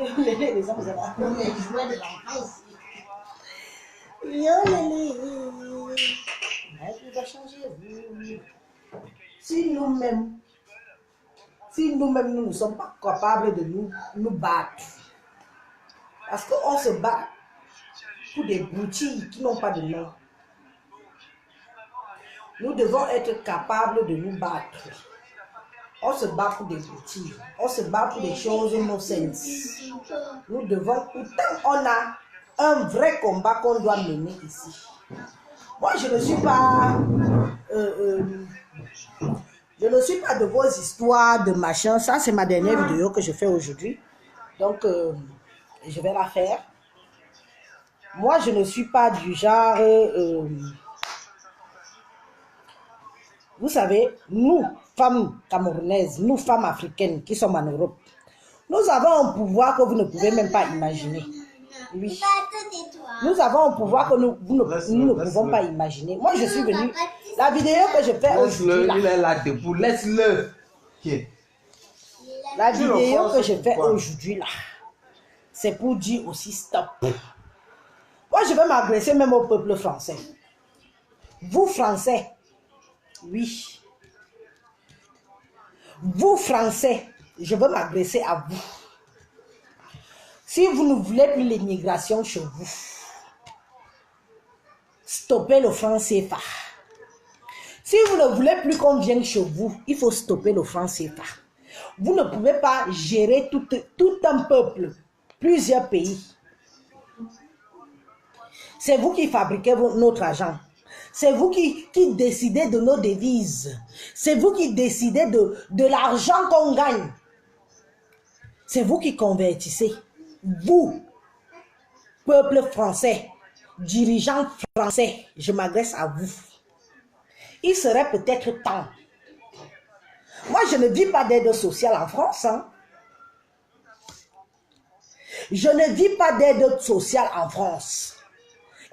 Les hommes, vous avez les jouets de l'enfance. Il va changer. Si nous-mêmes, nous ne sommes pas capables de nous battre, parce qu'on se bat pour des broutilles qui n'ont pas de nom. Nous devons être capables de nous battre. On se bat pour des broutilles. On se bat pour des choses no sense. Nous devons, pourtant, on a un vrai combat qu'on doit mener ici. Moi, je ne suis pas... je ne suis pas de vos histoires de machin. Ça, c'est ma dernière vidéo que je fais aujourd'hui. Donc, je vais la faire. Moi, je ne suis pas du genre... vous savez, nous, femmes camerounaises, nous, femmes africaines qui sommes en Europe, nous avons un pouvoir que vous ne pouvez même pas imaginer. Oui. Nous avons un pouvoir que nous ne pouvons pas imaginer. Moi, je suis venue... La vidéo que je fais aujourd'hui... Il est là debout, laisse-le. La vidéo que je fais aujourd'hui, là, c'est pour dire aussi stop. Moi, je vais m'adresser même au peuple français. Vous, Français, oui. Vous, Français, je veux m'adresser à vous. Si vous ne voulez plus l'immigration chez vous, stoppez le franc CFA. Si vous ne voulez plus qu'on vienne chez vous, il faut stopper le franc CFA. Vous ne pouvez pas gérer tout un peuple, plusieurs pays. C'est vous qui fabriquez notre argent. C'est vous qui décidez de nos devises. C'est vous qui décidez de l'argent qu'on gagne. C'est vous qui convertissez. Vous, peuple français, dirigeants français, je m'adresse à vous. Il serait peut-être temps. Moi, je ne vis pas d'aide sociale en France. Hein. Je ne vis pas d'aide sociale en France.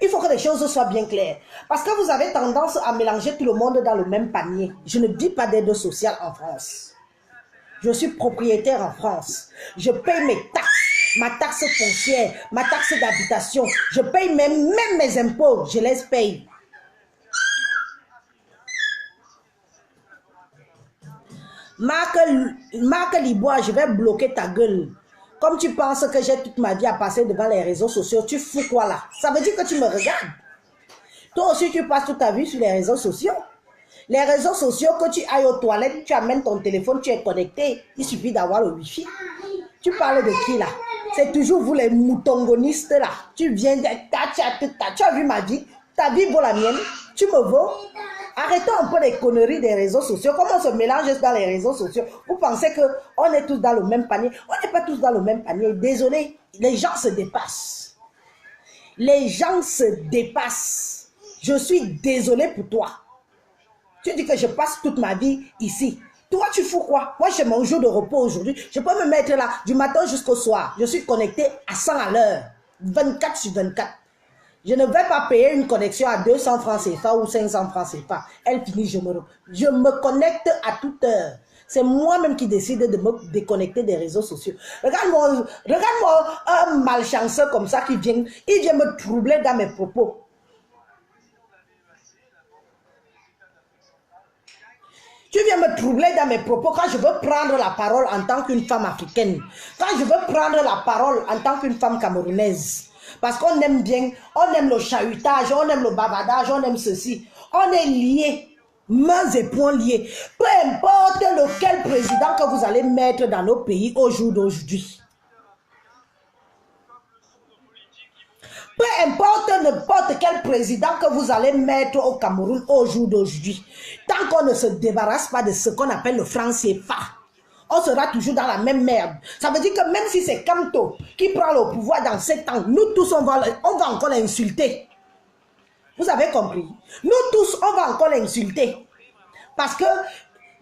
Il faut que les choses soient bien claires. Parce que vous avez tendance à mélanger tout le monde dans le même panier. Je ne vis pas d'aide sociale en France. Je suis propriétaire en France. Je paye mes taxes, ma taxe foncière, ma taxe d'habitation. Je paye même mes impôts. Je les paye. Marc Libois, je vais bloquer ta gueule. Comme tu penses que j'ai toute ma vie à passer devant les réseaux sociaux, tu fous quoi là? Ça veut dire que tu me regardes. Toi aussi, tu passes toute ta vie sur les réseaux sociaux. Les réseaux sociaux, que tu ailles aux toilettes, tu amènes ton téléphone, tu es connecté. Il suffit d'avoir le wifi. Tu parles de qui là? C'est toujours vous les moutongonistes là. Tu viens de... Tu as vu ma vie? Ta vie vaut la mienne. Tu me vaux? Arrêtons un peu les conneries des réseaux sociaux. Comment on se mélange dans les réseaux sociaux? Vous pensez qu'on est tous dans le même panier? On n'est pas tous dans le même panier. Désolé, les gens se dépassent. Les gens se dépassent. Je suis désolé pour toi. Tu dis que je passe toute ma vie ici. Toi, tu fous quoi? Moi, j'ai mon jour de repos aujourd'hui. Je peux me mettre là du matin jusqu'au soir. Je suis connecté à 100 à l'heure. 24 sur 24. Je ne vais pas payer une connexion à 200 francs CFA ou 500 francs CFA. Elle finit, je me connecte à toute heure. C'est moi-même qui décide de me déconnecter des réseaux sociaux. Regarde-moi un malchanceux comme ça il vient me troubler dans mes propos. Tu viens me troubler dans mes propos quand je veux prendre la parole en tant qu'une femme africaine. Quand je veux prendre la parole en tant qu'une femme camerounaise. Parce qu'on aime bien, on aime le chahutage, on aime le bavardage, on aime ceci. On est liés, mains et poings liés. Peu importe lequel président que vous allez mettre dans nos pays au jour d'aujourd'hui. Peu importe n'importe quel président que vous allez mettre au Cameroun au jour d'aujourd'hui. Tant qu'on ne se débarrasse pas de ce qu'on appelle le franc CFA. On sera toujours dans la même merde. Ça veut dire que même si c'est Kamto qui prend le pouvoir dans 7 ans, nous tous, on va encore l'insulter. Vous avez compris? Nous tous, on va encore l'insulter. Parce que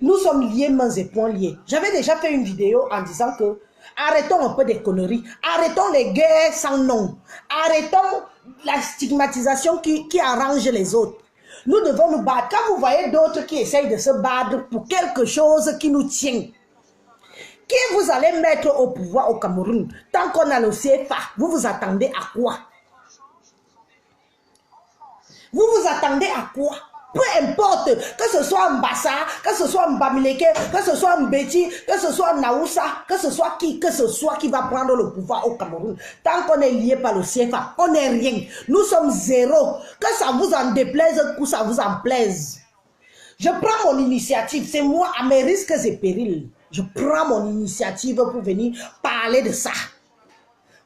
nous sommes liés, mains et poings liés. J'avais déjà fait une vidéo en disant que Arrêtons un peu des conneries. Arrêtons les guerres sans nom. Arrêtons la stigmatisation qui arrange les autres. Nous devons nous battre. Quand vous voyez d'autres qui essayent de se battre pour quelque chose qui nous tient, qui vous allez mettre au pouvoir au Cameroun, tant qu'on a le CFA, vous vous attendez à quoi? Vous vous attendez à quoi? Peu importe, que ce soit Mbassa, que ce soit Mbamileke, que ce soit Mbeti, que ce soit Naoussa, que ce soit qui va prendre le pouvoir au Cameroun. Tant qu'on est lié par le CFA, on n'est rien. Nous sommes zéro. Que ça vous en déplaise, que ça vous en plaise. Je prends mon initiative, c'est moi à mes risques et périls. Je prends mon initiative pour venir parler de ça.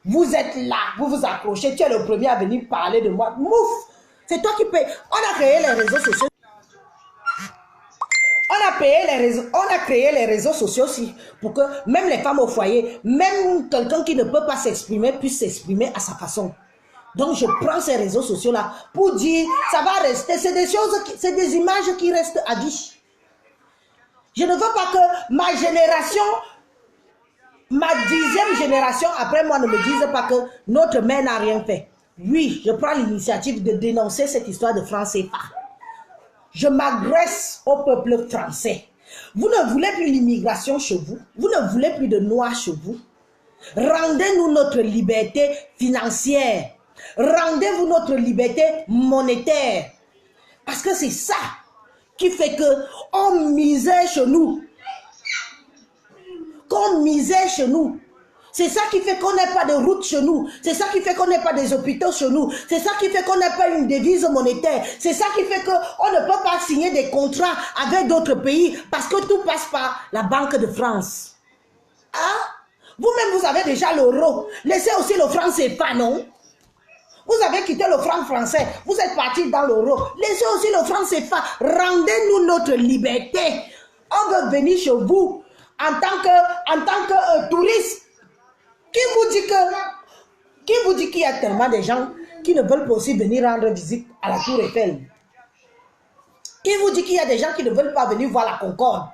Vous êtes là, vous vous accrochez, tu es le premier à venir parler de moi. Mouf! C'est toi qui payes. On a créé les réseaux sociaux. On a créé les réseaux sociaux aussi pour que même les femmes au foyer, même quelqu'un qui ne peut pas s'exprimer, puisse s'exprimer à sa façon. Donc je prends ces réseaux sociaux là pour dire, ça va rester. C'est des choses, c'est des images qui restent à vie. Je ne veux pas que ma génération, ma 10e génération après moi ne me dise pas que notre mère n'a rien fait. Oui, je prends l'initiative de dénoncer cette histoire de franc CFA. Je m'agresse au peuple français. Vous ne voulez plus l'immigration chez vous. Vous ne voulez plus de noirs chez vous. Rendez-nous notre liberté financière. Rendez-vous notre liberté monétaire. Parce que c'est ça qui fait que on misait chez nous. Qu'on misait chez nous. C'est ça qui fait qu'on n'a pas de route chez nous. C'est ça qui fait qu'on n'a pas des hôpitaux chez nous. C'est ça qui fait qu'on n'a pas une devise monétaire. C'est ça qui fait qu'on ne peut pas signer des contrats avec d'autres pays parce que tout passe par la Banque de France. Hein? Vous-même, vous avez déjà l'euro. Laissez aussi le franc CFA, non? Vous avez quitté le franc français. Vous êtes parti dans l'euro. Laissez aussi le franc CFA. Rendez-nous notre liberté. On veut venir chez vous en tant que touriste. Qui vous dit qu'il y a tellement de gens qui ne veulent pas aussi venir rendre visite à la Tour Eiffel? Qui vous dit qu'il y a des gens qui ne veulent pas venir voir la Concorde?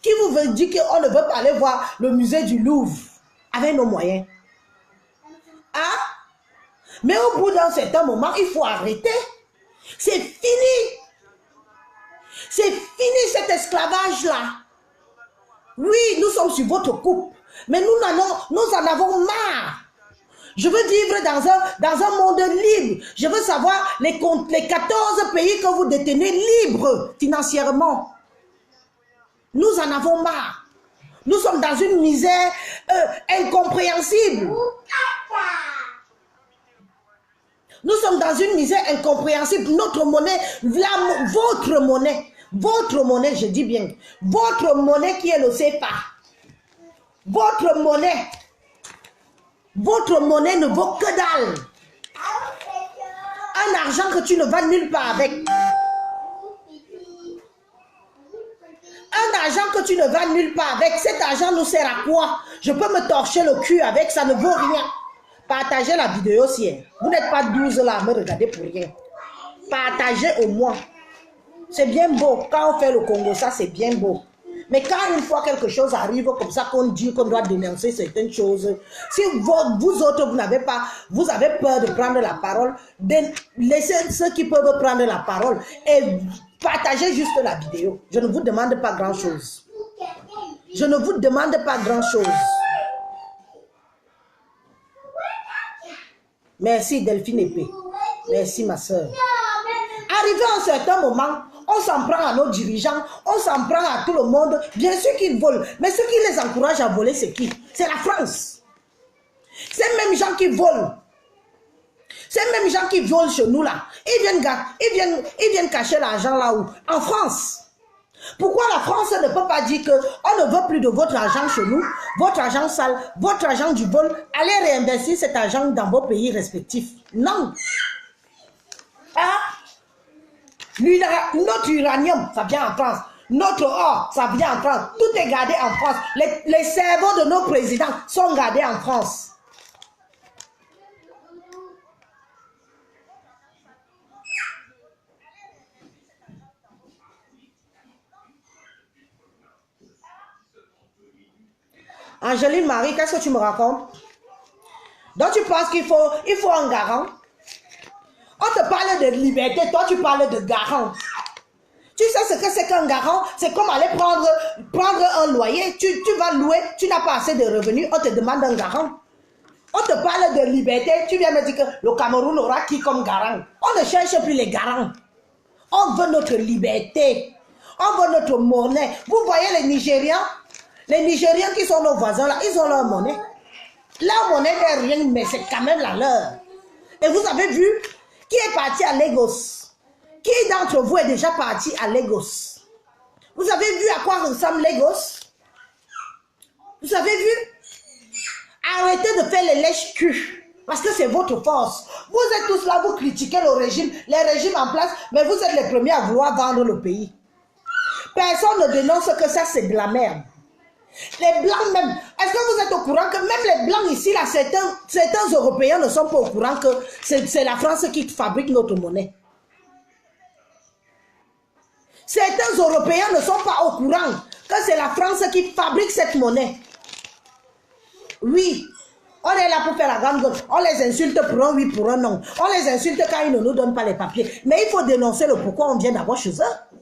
Qui vous dit qu'on ne veut pas aller voir le musée du Louvre avec nos moyens? Hein? Mais au bout d'un certain moment, il faut arrêter. C'est fini. C'est fini cet esclavage-là. Oui, nous sommes sur votre coupe. Mais nous en avons marre. Je veux vivre dans un monde libre. Je veux savoir les 14 pays que vous détenez libres financièrement. Nous en avons marre. Nous sommes dans une misère incompréhensible. Nous sommes dans une misère incompréhensible. Notre monnaie, votre monnaie, je dis bien, votre monnaie qui est le CFA. Votre monnaie ne vaut que dalle. Un argent que tu ne vas nulle part avec. Un argent que tu ne vas nulle part avec. Cet argent nous sert à quoi? Je peux me torcher le cul avec, ça ne vaut rien. Partagez la vidéo si vous n'êtes pas 12 là à me regarder pour rien. Partagez au moins. C'est bien beau. Quand on fait le Congo, ça c'est bien beau. Mais quand une fois quelque chose arrive comme ça, qu'on dit qu'on doit dénoncer certaines choses, si vous autres, vous avez peur de prendre la parole, laissez ceux qui peuvent prendre la parole et partagez juste la vidéo. Je ne vous demande pas grand-chose. Je ne vous demande pas grand-chose. Merci Delphine Épée. Merci ma soeur. Arrivé à un certain moment, on s'en prend à nos dirigeants, on s'en prend à tout le monde. Bien sûr qu'ils volent, mais ceux qui les encouragent à voler, c'est qui? C'est la France. Ces mêmes gens qui volent, ces mêmes gens qui volent chez nous là, ils viennent cacher l'argent là où? En France. Pourquoi la France ne peut pas dire qu'on ne veut plus de votre argent chez nous, votre argent sale, votre argent du vol, allez réinvestir cet argent dans vos pays respectifs? Non. Ah? Notre uranium, ça vient en France. Notre or, ça vient en France. Tout est gardé en France. Les cerveaux de nos présidents sont gardés en France. Angéline Marie, qu'est-ce que tu me racontes? Donc tu penses qu'il faut un garant? On te parle de liberté, toi tu parles de garant. Tu sais ce que c'est qu'un garant? C'est comme aller prendre un loyer. Tu vas louer, tu n'as pas assez de revenus, on te demande un garant. On te parle de liberté, tu viens me dire que le Cameroun aura qui comme garant? On ne cherche plus les garants. On veut notre liberté. On veut notre monnaie. Vous voyez les Nigérians qui sont nos voisins là, ils ont leur monnaie. Leur monnaie n'est rien, mais c'est quand même la leur. Et vous avez vu qui est parti à Lagos? Qui d'entre vous est déjà parti à Lagos? Vous avez vu à quoi ressemble Lagos? Vous avez vu? Arrêtez de faire les lèches-culs. Parce que c'est votre force. Vous êtes tous là, vous critiquez le régime, les régimes en place, mais vous êtes les premiers à vouloir vendre le pays. Personne ne dénonce que ça, c'est de la merde. Les Blancs même, est-ce que vous êtes au courant que même les Blancs ici, là, certains Européens ne sont pas au courant que c'est la France qui fabrique notre monnaie? Certains Européens ne sont pas au courant que c'est la France qui fabrique cette monnaie. Oui, on est là pour faire la grande gueule. On les insulte pour un oui, pour un non. On les insulte quand ils ne nous donnent pas les papiers. Mais il faut dénoncer le pourquoi on vient d'abord chez eux.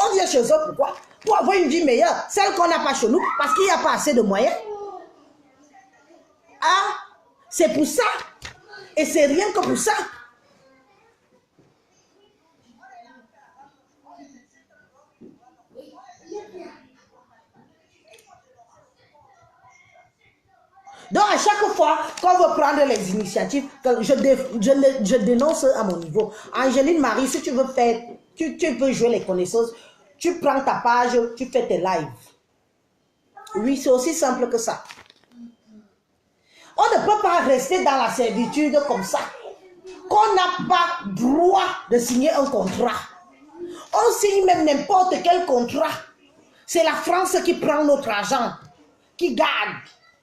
On vient chez eux pourquoi? Pour avoir une vie meilleure. Celle qu'on n'a pas chez nous parce qu'il n'y a pas assez de moyens. Ah, c'est pour ça. Et c'est rien que pour ça. Donc à chaque fois qu'on veut prendre les initiatives, je dénonce à mon niveau. Angéline Marie, si tu veux faire, tu veux jouer les connaissances, tu prends ta page, tu fais tes lives. Oui, c'est aussi simple que ça. On ne peut pas rester dans la servitude comme ça. Qu'on n'a pas droit de signer un contrat. On signe même n'importe quel contrat. C'est la France qui prend notre argent, qui garde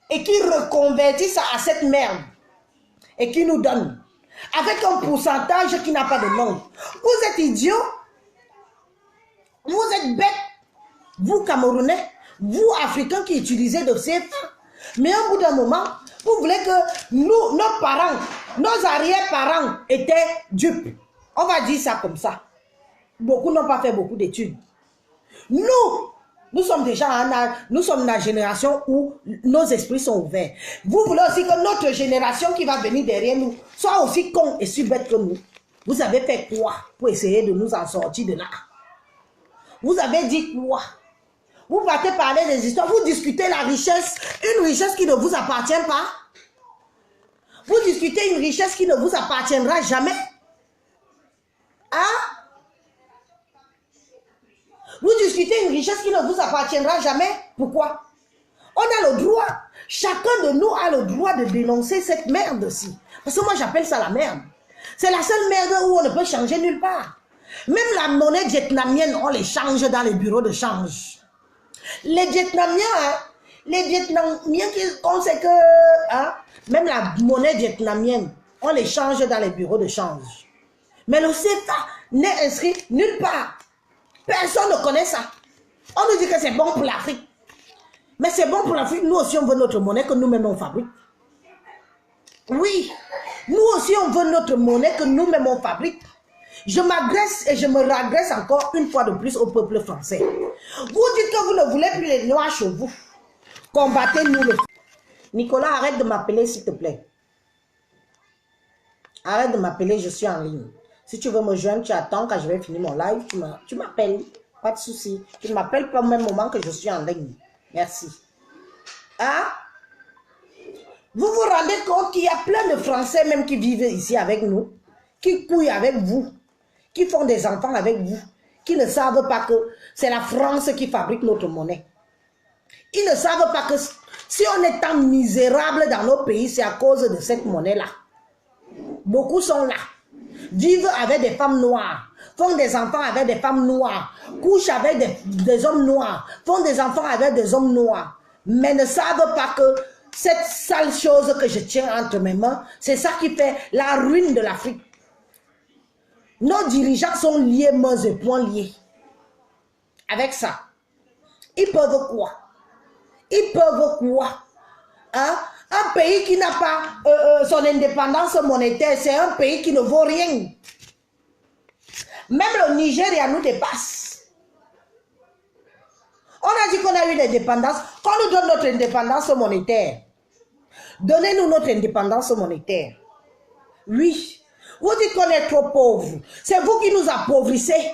et qui reconvertit ça à cette merde et qui nous donne avec un pourcentage qui n'a pas de nom. Vous êtes idiots, vous êtes bêtes, vous Camerounais, vous Africains qui utilisez de CFA. Mais au bout d'un moment, vous voulez que nous, nos parents, nos arrière-parents étaient dupes. On va dire ça comme ça. Beaucoup n'ont pas fait beaucoup d'études. Nous sommes déjà nous sommes la génération où nos esprits sont ouverts. Vous voulez aussi que notre génération qui va venir derrière nous soit aussi con et si bête que nous. Vous avez fait quoi pour essayer de nous en sortir de là? Vous avez dit quoi? Vous partez parler des histoires, vous discutez la richesse, une richesse qui ne vous appartient pas. Vous discutez une richesse qui ne vous appartiendra jamais. Hein? Vous discutez une richesse qui ne vous appartiendra jamais. Pourquoi? On a le droit. Chacun de nous a le droit de dénoncer cette merde-ci. Parce que moi, j'appelle ça la merde. C'est la seule merde où on ne peut changer nulle part. Même la monnaie vietnamienne, on les change dans les bureaux de change. Les Vietnamiens, on sait que... Hein, même la monnaie vietnamienne, on les change dans les bureaux de change. Mais le CFA n'est inscrit nulle part. Personne ne connaît ça. On nous dit que c'est bon pour l'Afrique. Mais c'est bon pour l'Afrique. Nous aussi, on veut notre monnaie que nous-mêmes on fabrique. Oui. Nous aussi, on veut notre monnaie que nous-mêmes on fabrique. Je m'agresse et je me ragresse encore une fois de plus au peuple français. Vous dites que vous ne voulez plus les noirs chez vous. Combattez-nous le... Nicolas, arrête de m'appeler s'il te plaît. Arrête de m'appeler, je suis en ligne. Si tu veux me joindre, tu attends quand je vais finir mon live, tu m'appelles, pas de souci. Tu ne m'appelles pas au même moment que je suis en ligne. Merci. Hein? Vous vous rendez compte qu'il y a plein de Français même qui vivent ici avec nous, qui couillent avec vous, qui font des enfants avec vous, qui ne savent pas que c'est la France qui fabrique notre monnaie. Ils ne savent pas que si on est tant misérable dans nos pays, c'est à cause de cette monnaie-là. Beaucoup sont là. Vivent avec des femmes noires, font des enfants avec des femmes noires, couchent avec des hommes noirs, font des enfants avec des hommes noirs, mais ne savent pas que cette sale chose que je tiens entre mes mains, c'est ça qui fait la ruine de l'Afrique. Nos dirigeants sont liés, mains et poings liés. Avec ça, ils peuvent quoi? Ils peuvent quoi? Hein? Un pays qui n'a pas son indépendance monétaire, c'est un pays qui ne vaut rien. Même le Nigeria nous dépasse. On a dit qu'on a eu l'indépendance. Qu'on nous donne notre indépendance monétaire. Donnez-nous notre indépendance monétaire. Oui. Vous dites qu'on est trop pauvres. C'est vous qui nous appauvrissez.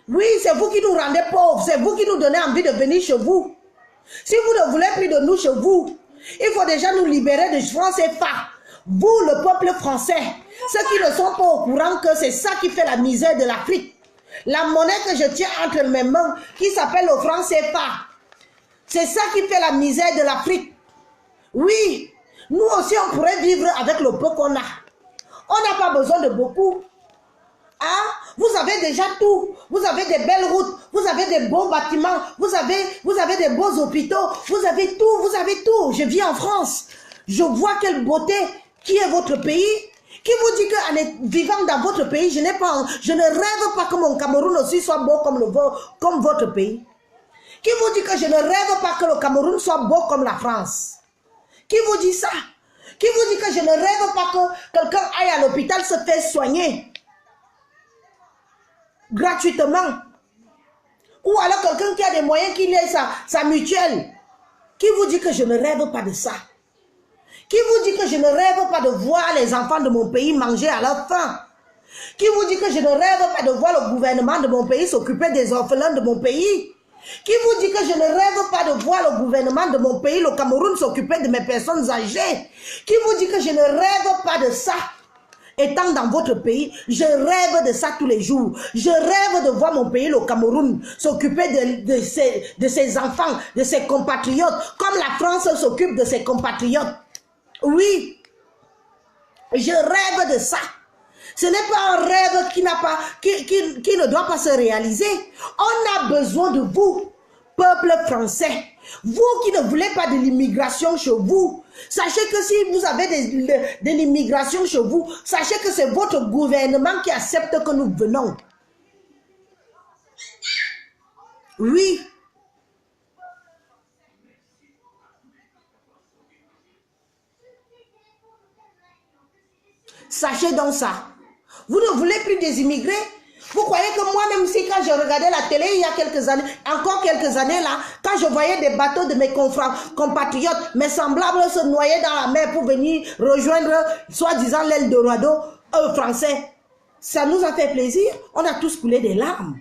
Oui, c'est vous qui nous rendez pauvres. C'est vous qui nous donnez envie de venir chez vous. Si vous ne voulez plus de nous chez vous, il faut déjà nous libérer de francs CFA. Vous, le peuple français, ceux qui ne sont pas au courant que c'est ça qui fait la misère de l'Afrique. La monnaie que je tiens entre mes mains, qui s'appelle le franc CFA, c'est ça qui fait la misère de l'Afrique. Oui, nous aussi on pourrait vivre avec le peu qu'on a. On n'a pas besoin de beaucoup. Hein? Vous avez déjà tout. Vous avez des belles routes, vous avez des beaux bâtiments, vous avez des beaux hôpitaux, vous avez tout, vous avez tout. Je vis en France. Je vois quelle beauté qui est votre pays. Qui vous dit qu'en vivant dans votre pays, je ne rêve pas que mon Cameroun aussi soit beau comme votre pays. Qui vous dit que je ne rêve pas que le Cameroun soit beau comme la France? Qui vous dit ça? Qui vous dit que je ne rêve pas que quelqu'un aille à l'hôpital se faire soigner gratuitement? Ou alors quelqu'un qui a des moyens, qui ait sa mutuelle? Qui vous dit que je ne rêve pas de ça? Qui vous dit que je ne rêve pas de voir les enfants de mon pays manger à leur faim? Qui vous dit que je ne rêve pas de voir le gouvernement de mon pays s'occuper des orphelins de mon pays? Qui vous dit que je ne rêve pas de voir le gouvernement de mon pays, le Cameroun, s'occuper de mes personnes âgées? Qui vous dit que je ne rêve pas de ça? Étant dans votre pays, je rêve de ça tous les jours. Je rêve de voir mon pays, le Cameroun, s'occuper de ses enfants, de ses compatriotes, comme la France s'occupe de ses compatriotes. Oui, je rêve de ça. Ce n'est pas un rêve qui ne doit pas se réaliser. On a besoin de vous, peuple français. Vous qui ne voulez pas de l'immigration chez vous, sachez que si vous avez de l'immigration chez vous, sachez que c'est votre gouvernement qui accepte que nous venons. Oui. Sachez donc ça. Vous ne voulez plus des immigrés? Vous croyez que moi-même, si quand je regardais la télé il y a quelques années, encore quelques années là, quand je voyais des bateaux de mes compatriotes, mes semblables se noyer dans la mer pour venir rejoindre, soi-disant, l'Eldorado français, ça nous a fait plaisir. On a tous coulé des larmes.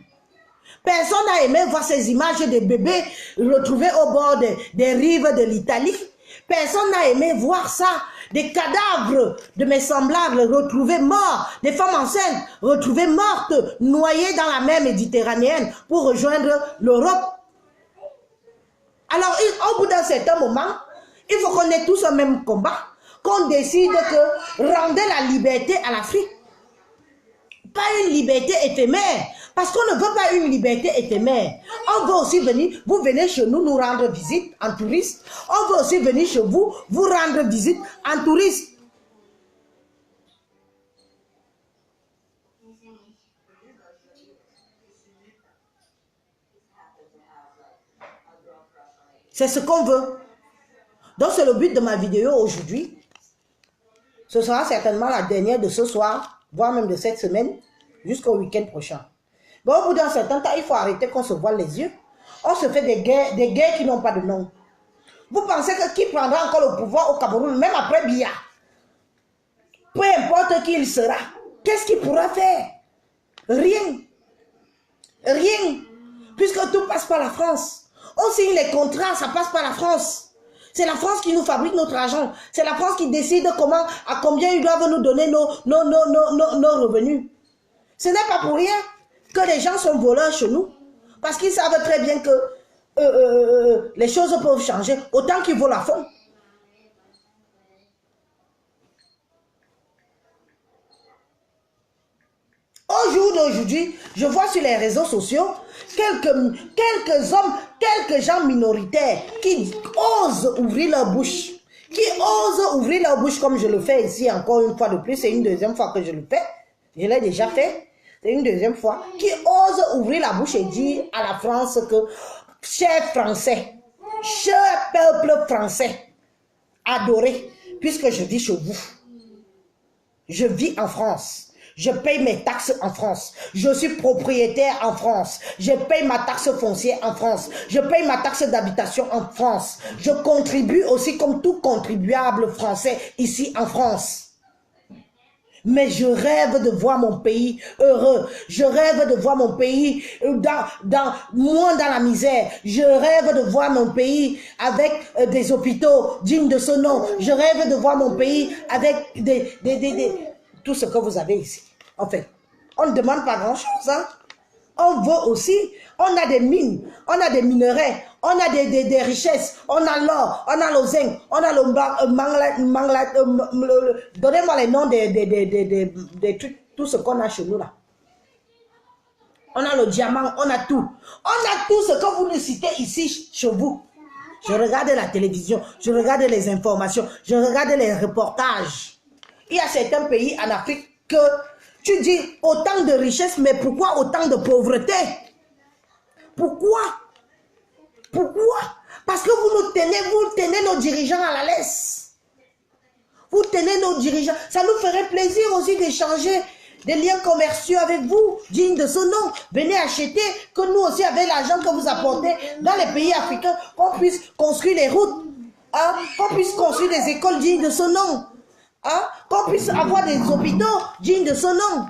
Personne n'a aimé voir ces images des bébés retrouvés au bord des rives de l'Italie. Personne n'a aimé voir ça. Des cadavres de mes semblables retrouvés morts, des femmes enceintes retrouvées mortes, noyées dans la mer Méditerranéenne pour rejoindre l'Europe. Alors, au bout d'un certain moment, il faut qu'on ait tous un même combat, qu'on décide que rendez la liberté à l'Afrique. Pas une liberté éphémère, parce qu'on ne veut pas une liberté éphémère. On veut aussi venir, vous venez chez nous nous rendre visite en touriste. On veut aussi venir chez vous, vous rendre visite en touriste. C'est ce qu'on veut. Donc c'est le but de ma vidéo aujourd'hui. Ce sera certainement la dernière de ce soir, voire même de cette semaine, jusqu'au week-end prochain. Bon, au bout d'un certain temps, il faut arrêter qu'on se voile les yeux. On se fait des guerres qui n'ont pas de nom. Vous pensez que qui prendra encore le pouvoir au Cameroun, même après Biya? Peu importe qui il sera, qu'est-ce qu'il pourra faire? Rien. Rien. Puisque tout passe par la France. On signe les contrats, ça passe par la France. C'est la France qui nous fabrique notre argent. C'est la France qui décide à combien ils doivent nous donner nos revenus. Ce n'est pas pour rien que les gens sont voleurs chez nous. Parce qu'ils savent très bien que les choses peuvent changer autant qu'ils volent à fond. Au jour d'aujourd'hui, je vois sur les réseaux sociaux quelques hommes, quelques gens minoritaires qui osent ouvrir leur bouche. Qui osent ouvrir leur bouche comme je le fais ici encore une fois de plus. C'est une deuxième fois que je le fais. Je l'ai déjà fait. C'est une deuxième fois. Qui osent ouvrir la bouche et dire à la France que, chers Français, cher peuple français, adoré, puisque je vis chez vous. Je vis en France. Je paye mes taxes en France. Je suis propriétaire en France. Je paye ma taxe foncière en France. Je paye ma taxe d'habitation en France. Je contribue aussi comme tout contribuable français ici en France. Mais je rêve de voir mon pays heureux. Je rêve de voir mon pays moins dans la misère. Je rêve de voir mon pays avec des hôpitaux dignes de ce nom. Je rêve de voir mon pays avec tout ce que vous avez ici. En fait, on ne demande pas grand-chose. Hein? On veut aussi, on a des mines, on a des minerais, on a des richesses, on a l'or, on a le zinc, on a donnez-moi les noms des trucs, tout ce qu'on a chez nous là. On a le diamant, on a tout. On a tout ce que vous nous citez ici chez vous. Je regarde la télévision, je regarde les informations, je regarde les reportages. Il y a certains pays en Afrique que tu dis autant de richesses, mais pourquoi autant de pauvreté? Pourquoi? Pourquoi? Parce que vous tenez nos dirigeants à la laisse. Vous tenez nos dirigeants. Ça nous ferait plaisir aussi d'échanger des liens commerciaux avec vous, dignes de ce nom. Venez acheter, que nous aussi, avec l'argent que vous apportez dans les pays africains, qu'on puisse construire les routes, hein? Qu'on puisse construire des écoles dignes de ce nom. Hein? Qu'on puisse avoir des hôpitaux dignes de ce nom.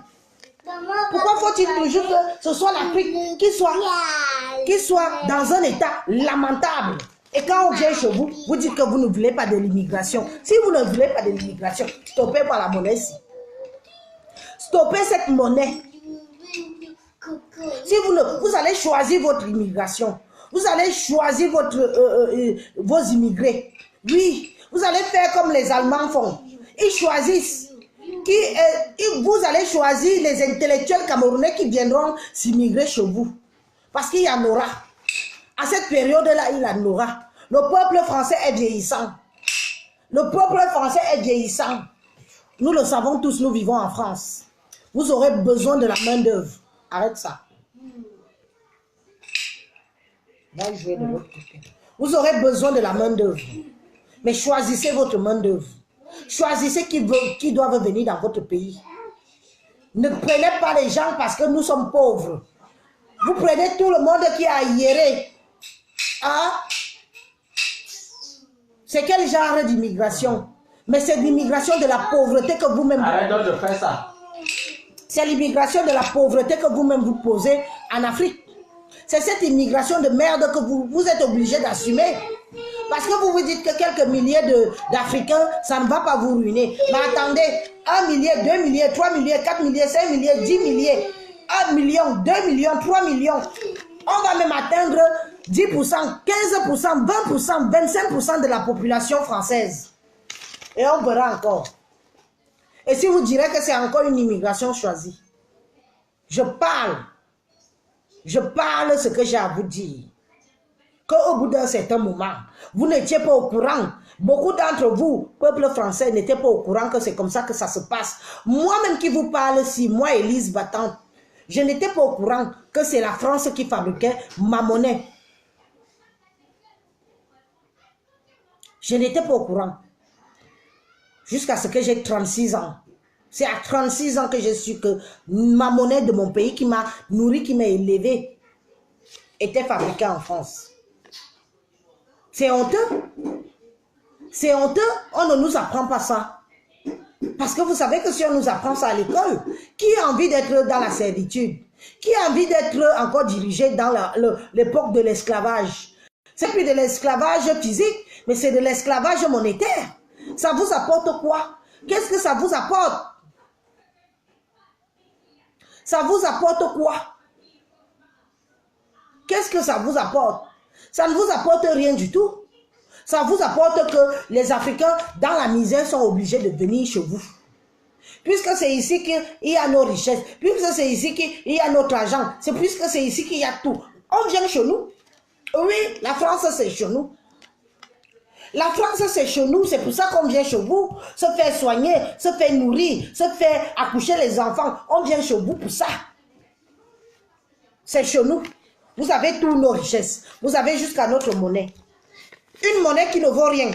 Pourquoi faut-il toujours que ce soit l'Afrique qui soit dans un état lamentable? Et quand on vient chez vous, vous dites que vous ne voulez pas de l'immigration. Si vous ne voulez pas de l'immigration, stoppez par la monnaie ici. Stoppez cette monnaie. Si vous allez choisir votre immigration, vous allez choisir vos immigrés. Oui, vous allez faire comme les Allemands font. Ils choisissent. Vous allez choisir les intellectuels camerounais qui viendront s'immigrer chez vous. Parce qu'il y en aura. À cette période-là, il y en aura. Le peuple français est vieillissant. Le peuple français est vieillissant. Nous le savons tous, nous vivons en France. Vous aurez besoin de la main-d'œuvre. Arrête ça. Va jouer de l'autre côté. Vous aurez besoin de la main-d'œuvre. Mais choisissez votre main-d'œuvre. Choisissez qui doivent venir dans votre pays. Ne prenez pas les gens parce que nous sommes pauvres. Vous prenez tout le monde qui a ailléré. Hein? C'est quel genre d'immigration? Mais c'est l'immigration de la pauvreté que vous-même... Arrête donc de faire ça. C'est l'immigration de la pauvreté que vous-même vous posez en Afrique. C'est cette immigration de merde que vous êtes obligé d'assumer. Parce que vous vous dites que quelques milliers d'Africains, ça ne va pas vous ruiner. Mais attendez, 1 millier, 2 milliers, 3 milliers, 4 milliers, 5 milliers, 10 milliers, 1 million, 2 millions, 3 millions. On va même atteindre 10%, 15%, 20%, 25% de la population française. Et on verra encore. Et si vous direz que c'est encore une immigration choisie, je parle ce que j'ai à vous dire. Qu'au bout d'un certain moment, vous n'étiez pas au courant. Beaucoup d'entre vous, peuple français, n'étaient pas au courant que c'est comme ça que ça se passe. Moi-même qui vous parle, si moi, Élise Battante, je n'étais pas au courant que c'est la France qui fabriquait ma monnaie. Je n'étais pas au courant. Jusqu'à ce que j'ai 36 ans. C'est à 36 ans que j'ai su que ma monnaie de mon pays qui m'a nourri, qui m'a élevé, était fabriquée en France. C'est honteux. C'est honteux. On ne nous apprend pas ça. Parce que vous savez que si on nous apprend ça à l'école, qui a envie d'être dans la servitude? Qui a envie d'être encore dirigé dans l'époque de l'esclavage? C'est plus de l'esclavage physique, mais c'est de l'esclavage monétaire. Ça vous apporte quoi? Qu'est-ce que ça vous apporte? Ça vous apporte quoi? Qu'est-ce que ça vous apporte? Ça ne vous apporte rien du tout. Ça vous apporte que les Africains, dans la misère, sont obligés de venir chez vous. Puisque c'est ici qu'il y a nos richesses, puisque c'est ici qu'il y a notre argent, c'est puisque c'est ici qu'il y a tout. On vient chez nous. Oui, la France, c'est chez nous. La France, c'est chez nous, c'est pour ça qu'on vient chez vous, se faire soigner, se faire nourrir, se faire accoucher les enfants. On vient chez vous pour ça. C'est chez nous. Vous avez toutes nos richesses. Vous avez jusqu'à notre monnaie. Une monnaie qui ne vaut rien.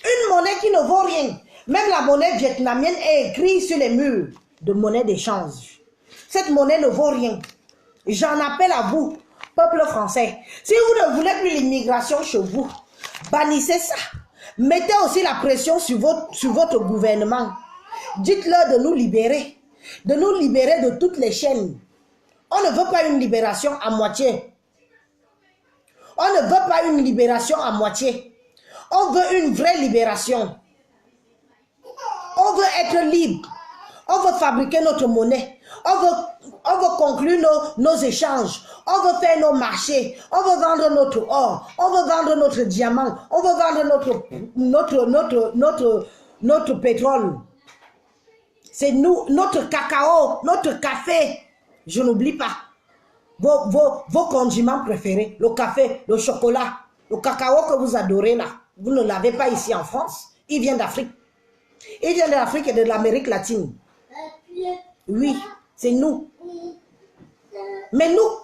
Une monnaie qui ne vaut rien. Même la monnaie vietnamienne est écrite sur les murs de monnaie d'échange. Cette monnaie ne vaut rien. J'en appelle à vous, peuple français. Si vous ne voulez plus l'immigration chez vous, bannissez ça. Mettez aussi la pression sur votre gouvernement. Dites-leur de nous libérer. De nous libérer de toutes les chaînes. On ne veut pas une libération à moitié. On ne veut pas une libération à moitié. On veut une vraie libération. On veut être libre. On veut fabriquer notre monnaie. On veut conclure nos échanges. On veut faire nos marchés. On veut vendre notre or. On veut vendre notre diamant. On veut vendre notre pétrole. C'est nous, notre cacao, notre café. Je n'oublie pas. Vos condiments préférés. Le café, le chocolat, le cacao que vous adorez là. Vous ne l'avez pas ici en France. Il vient d'Afrique. Il vient de l'Afrique et de l'Amérique latine. Oui, c'est nous. Mais nous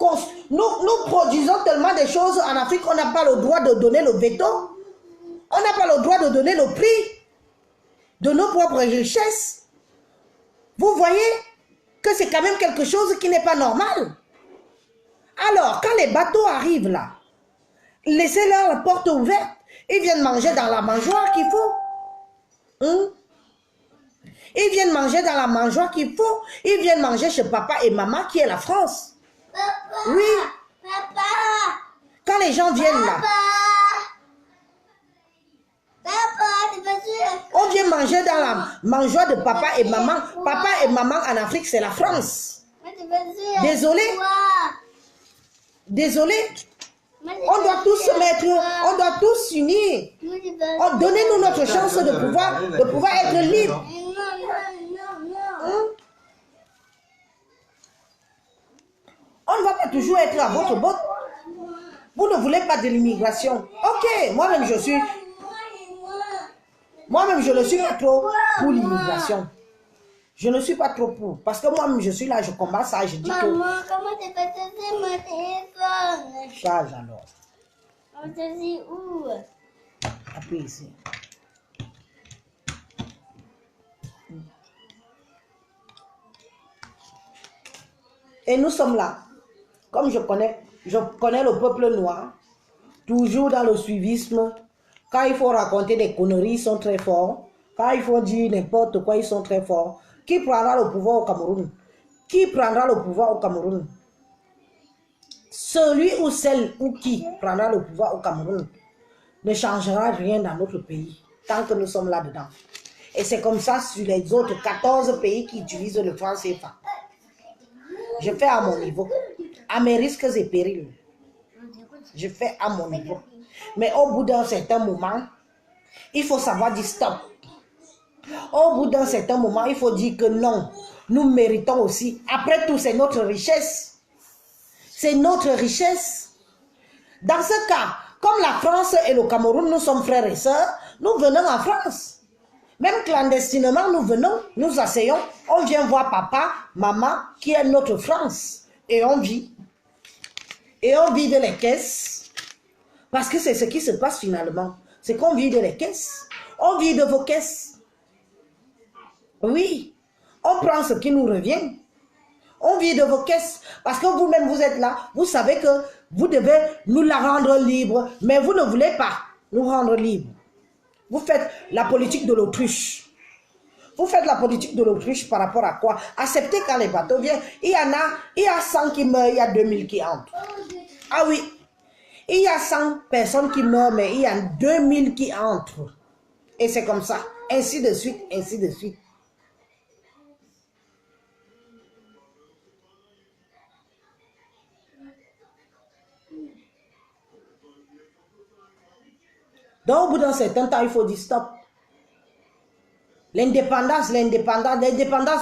produisons tellement de choses en Afrique qu'on n'a pas le droit de donner le veto. On n'a pas le droit de donner le prix de nos propres richesses. Vous voyez que c'est quand même quelque chose qui n'est pas normal. Alors, quand les bateaux arrivent là, laissez-leur la porte ouverte. Ils viennent manger dans la mangeoire qu'il faut. Ils viennent manger dans la mangeoire qu'il faut. Ils viennent manger chez papa et maman qui est la France. Papa, oui. Papa. Quand les gens viennent là. On vient manger dans la mangeoire de papa et maman. Papa et maman en Afrique, c'est la France. Désolé. Désolé. On doit tous se mettre, on doit tous s'unir. Donnez-nous notre chance de pouvoir être libres. On ne va pas toujours être à votre botte. Vous ne voulez pas de l'immigration. Ok, moi-même je ne suis pas trop pour l'immigration. Je ne suis pas trop pour. Parce que moi-même je suis là, je combats ça, je dis que... Maman, comment tu peux tester mon téléphone? Charge alors. On te dit où? Appuie ici. Et nous sommes là. Comme je connais le peuple noir, toujours dans le suivisme. Quand il faut raconter des conneries, ils sont très forts. Quand il faut dire n'importe quoi, ils sont très forts. Qui prendra le pouvoir au Cameroun? Qui prendra le pouvoir au Cameroun? Celui ou celle ou qui prendra le pouvoir au Cameroun ne changera rien dans notre pays tant que nous sommes là-dedans. Et c'est comme ça sur les autres 14 pays qui utilisent le franc CFA. Je fais à mon niveau, à mes risques et périls. Je fais à mon niveau. Mais au bout d'un certain moment, il faut savoir dire stop. Au bout d'un certain moment, il faut dire que non, nous méritons aussi. Après tout, c'est notre richesse. C'est notre richesse. Dans ce cas, comme la France et le Cameroun, nous sommes frères et sœurs, nous venons en France. Même clandestinement, nous venons, nous asseyons, on vient voir papa, maman, qui est notre France. Et on vit. Et on vide les caisses. Parce que c'est ce qui se passe finalement. C'est qu'on vide les caisses. On vide vos caisses. Oui. On prend ce qui nous revient. On vide vos caisses. Parce que vous-même, vous êtes là. Vous savez que vous devez nous la rendre libre. Mais vous ne voulez pas nous rendre libre. Vous faites la politique de l'autruche. Vous faites la politique de l'autruche par rapport à quoi? Acceptez quand les bateaux viennent. Il y a 100 qui meurent, il y a 2000 qui entrent. Ah oui. Il y a 100 personnes qui meurent, mais il y a 2000 qui entrent. Et c'est comme ça. Ainsi de suite, ainsi de suite. Donc, au bout d'un certain temps, il faut dire stop. L'indépendance,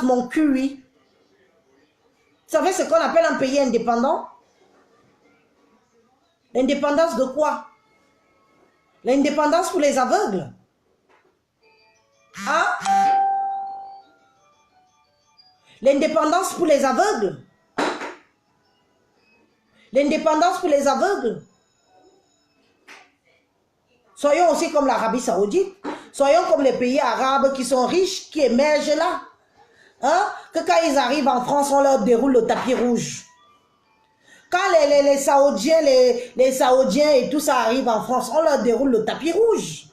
mon cul, oui. Vous savez ce qu'on appelle un pays indépendant? L'indépendance de quoi? L'indépendance pour les aveugles. Hein? L'indépendance pour les aveugles. L'indépendance pour les aveugles. Soyons aussi comme l'Arabie Saoudite. Soyons comme les pays arabes qui sont riches, qui émergent là. Hein? Que quand ils arrivent en France, on leur déroule le tapis rouge. Quand les Saoudiens, les Saoudiens et tout ça arrivent en France, on leur déroule le tapis rouge.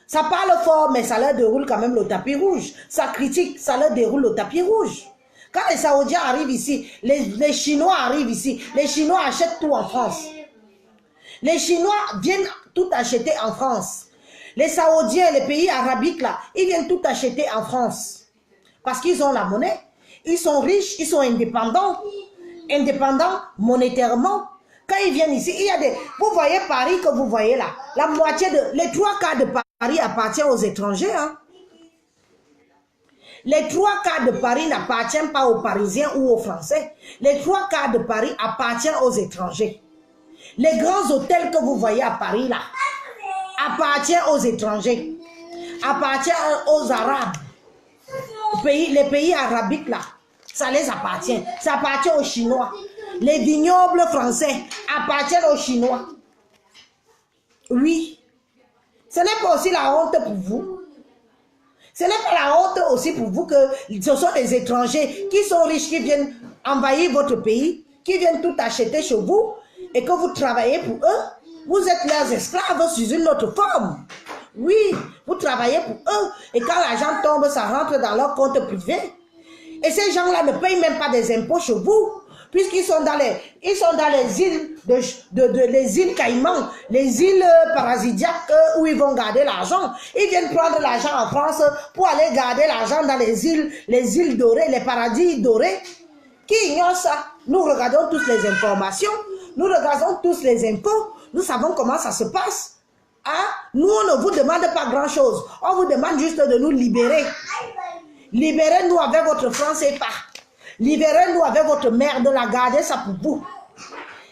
Ça parle fort, mais ça leur déroule quand même le tapis rouge. Ça critique, ça leur déroule le tapis rouge. Quand les Saoudiens arrivent ici, les Chinois arrivent ici, les Chinois achètent tout en France. Les Chinois viennent tout acheter en France. Les Saoudiens, les pays arabiques là, ils viennent tout acheter en France. Parce qu'ils ont la monnaie, ils sont riches, ils sont indépendants monétairement. Quand ils viennent ici, il y a des... Vous voyez Paris que vous voyez là, la moitié de... Les 3/4 de Paris appartiennent aux étrangers. Hein? Les 3/4 de Paris n'appartiennent pas aux Parisiens ou aux Français. Les 3/4 de Paris appartiennent aux étrangers. Les grands hôtels que vous voyez à Paris là, appartiennent aux étrangers, appartiennent aux Arabes. Les pays arabiques là, ça les appartient. Ça appartient aux Chinois. Les vignobles français appartiennent aux Chinois. Oui. Ce n'est pas aussi la honte pour vous. Ce n'est pas la honte aussi pour vous que ce sont des étrangers qui sont riches, qui viennent envahir votre pays, qui viennent tout acheter chez vous et que vous travaillez pour eux. Vous êtes leurs esclaves sous une autre forme. Oui, vous travaillez pour eux et quand l'argent tombe, ça rentre dans leur compte privé. Et ces gens-là ne payent même pas des impôts chez vous, puisqu'ils sont dans les îles les îles Caïmans, les îles parasitiques où ils vont garder l'argent. Ils viennent prendre l'argent en France pour aller garder l'argent dans les îles dorées, les paradis dorés. Qui ignore ça? Nous regardons tous les informations, nous regardons tous les impôts, nous savons comment ça se passe. Hein? Nous, on ne vous demande pas grand-chose. On vous demande juste de nous libérer. Libérez-nous avec votre franc CFA. Libérez-nous avec votre merde là. Gardez ça pour vous.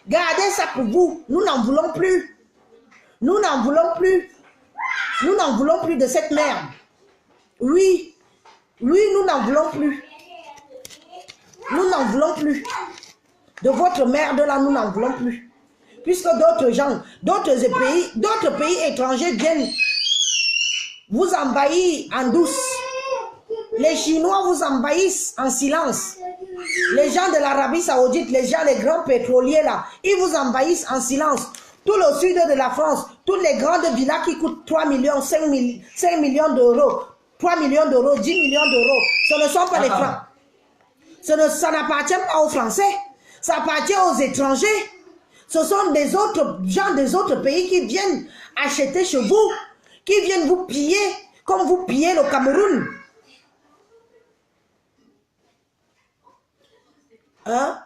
Gardez ça pour vous. Nous n'en voulons plus. Nous n'en voulons plus. Nous n'en voulons plus de cette merde. Oui. Oui, nous n'en voulons plus. Nous n'en voulons plus. De votre merde là, nous n'en voulons plus. Puisque d'autres gens, d'autres pays étrangers viennent vous envahir en douce. Les Chinois vous envahissent en silence. Les gens de l'Arabie Saoudite, les grands pétroliers là, ils vous envahissent en silence. Tout le sud de la France, toutes les grandes villas qui coûtent 3 millions, 5 millions d'euros, 3 millions d'euros, 10 millions d'euros, ce ne sont pas les francs. Ça n'appartient pas aux Français, ça appartient aux étrangers. Ce sont des autres gens des autres pays qui viennent acheter chez vous, qui viennent vous piller comme vous pillez le Cameroun. Hein?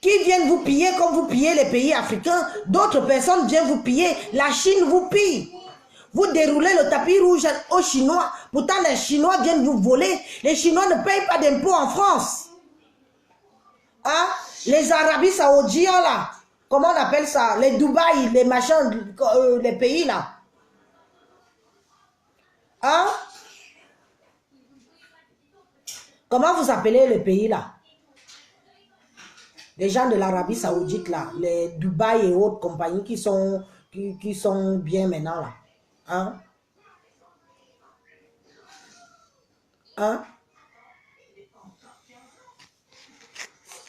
Qui viennent vous piller comme vous pillez les pays africains. D'autres personnes viennent vous piller. La Chine vous pille. Vous déroulez le tapis rouge aux Chinois. Pourtant, les Chinois viennent vous voler. Les Chinois ne payent pas d'impôts en France. Hein? Les Arabies Saoudiens là, comment on appelle ça? Les Dubaï, les machins, les pays là. Hein? Comment vous appelez les pays là? Les gens de l'Arabie Saoudite là, les Dubaï et autres compagnies qui sont bien maintenant là. Hein? Hein?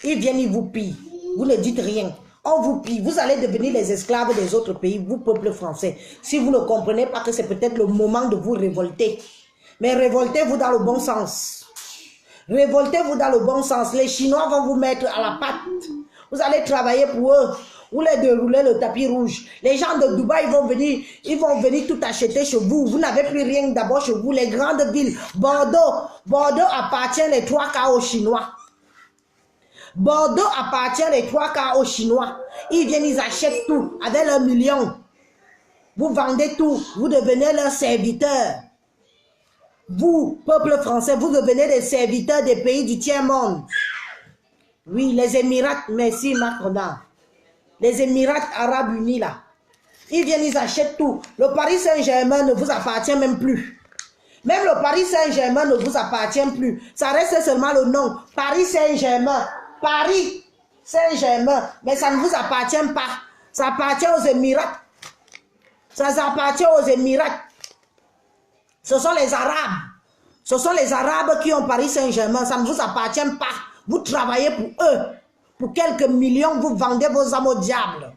Ils viennent, ils vous pillent. Vous ne dites rien. On vous pille. Vous allez devenir les esclaves des autres pays, vous, peuple français. Si vous ne comprenez pas que c'est peut-être le moment de vous révolter. Mais révoltez-vous dans le bon sens. Révoltez-vous dans le bon sens. Les Chinois vont vous mettre à la patte. Vous allez travailler pour eux. Vous les déroulez le tapis rouge. Les gens de Dubaï ils vont venir tout acheter chez vous. Vous n'avez plus rien d'abord chez vous. Les grandes villes. Bordeaux appartient les 3/4 aux Chinois. Bordeaux appartient les 3/4 aux Chinois. Ils viennent, ils achètent tout avec leurs millions. Vous vendez tout. Vous devenez leurs serviteurs. Vous, peuple français, vous devenez des serviteurs des pays du tiers-monde. Oui, les Émirats, merci Macron. Les Émirats Arabes Unis là. Ils viennent, ils achètent tout. Le Paris Saint-Germain ne vous appartient même plus. Même le Paris Saint-Germain ne vous appartient plus. Ça reste seulement le nom. Paris Saint-Germain. Paris Saint-Germain. Mais ça ne vous appartient pas. Ça appartient aux Émirats. Ça appartient aux Émirats. Ce sont les Arabes. Ce sont les Arabes qui ont Paris Saint-Germain. Ça ne vous appartient pas. Vous travaillez pour eux. Pour quelques millions, vous vendez vos âmes au diable.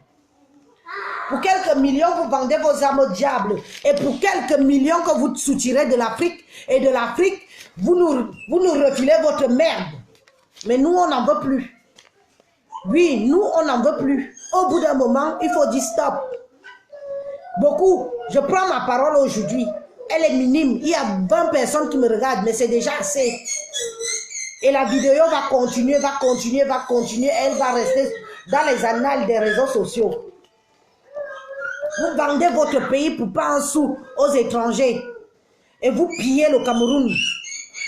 Pour quelques millions, vous vendez vos âmes au diable. Et pour quelques millions que vous soutirez de l'Afrique et de l'Afrique, vous nous refilez votre merde. Mais nous, on n'en veut plus. Oui, nous, on n'en veut plus. Au bout d'un moment, il faut dire stop. Beaucoup, je prends ma parole aujourd'hui. Elle est minime. Il y a 20 personnes qui me regardent, mais c'est déjà assez. Et la vidéo va continuer, va continuer, va continuer. Elle va rester dans les annales des réseaux sociaux. Vous vendez votre pays pour pas un sou aux étrangers. Et vous pillez le Cameroun.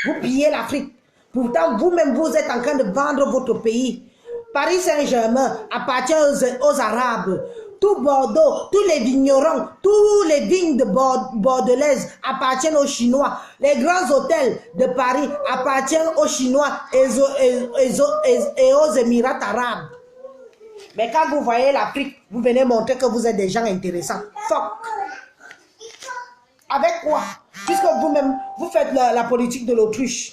Vous pillez l'Afrique. Pourtant, vous-même, vous êtes en train de vendre votre pays. Paris Saint-Germain appartient aux Arabes. Tout Bordeaux, tous les vignerons, tous les vignes de bordelaises appartiennent aux Chinois. Les grands hôtels de Paris appartiennent aux Chinois et aux Émirats arabes. Mais quand vous voyez l'Afrique, vous venez montrer que vous êtes des gens intéressants. Fuck. Avec quoi? Puisque vous-même, vous faites la politique de l'autruche.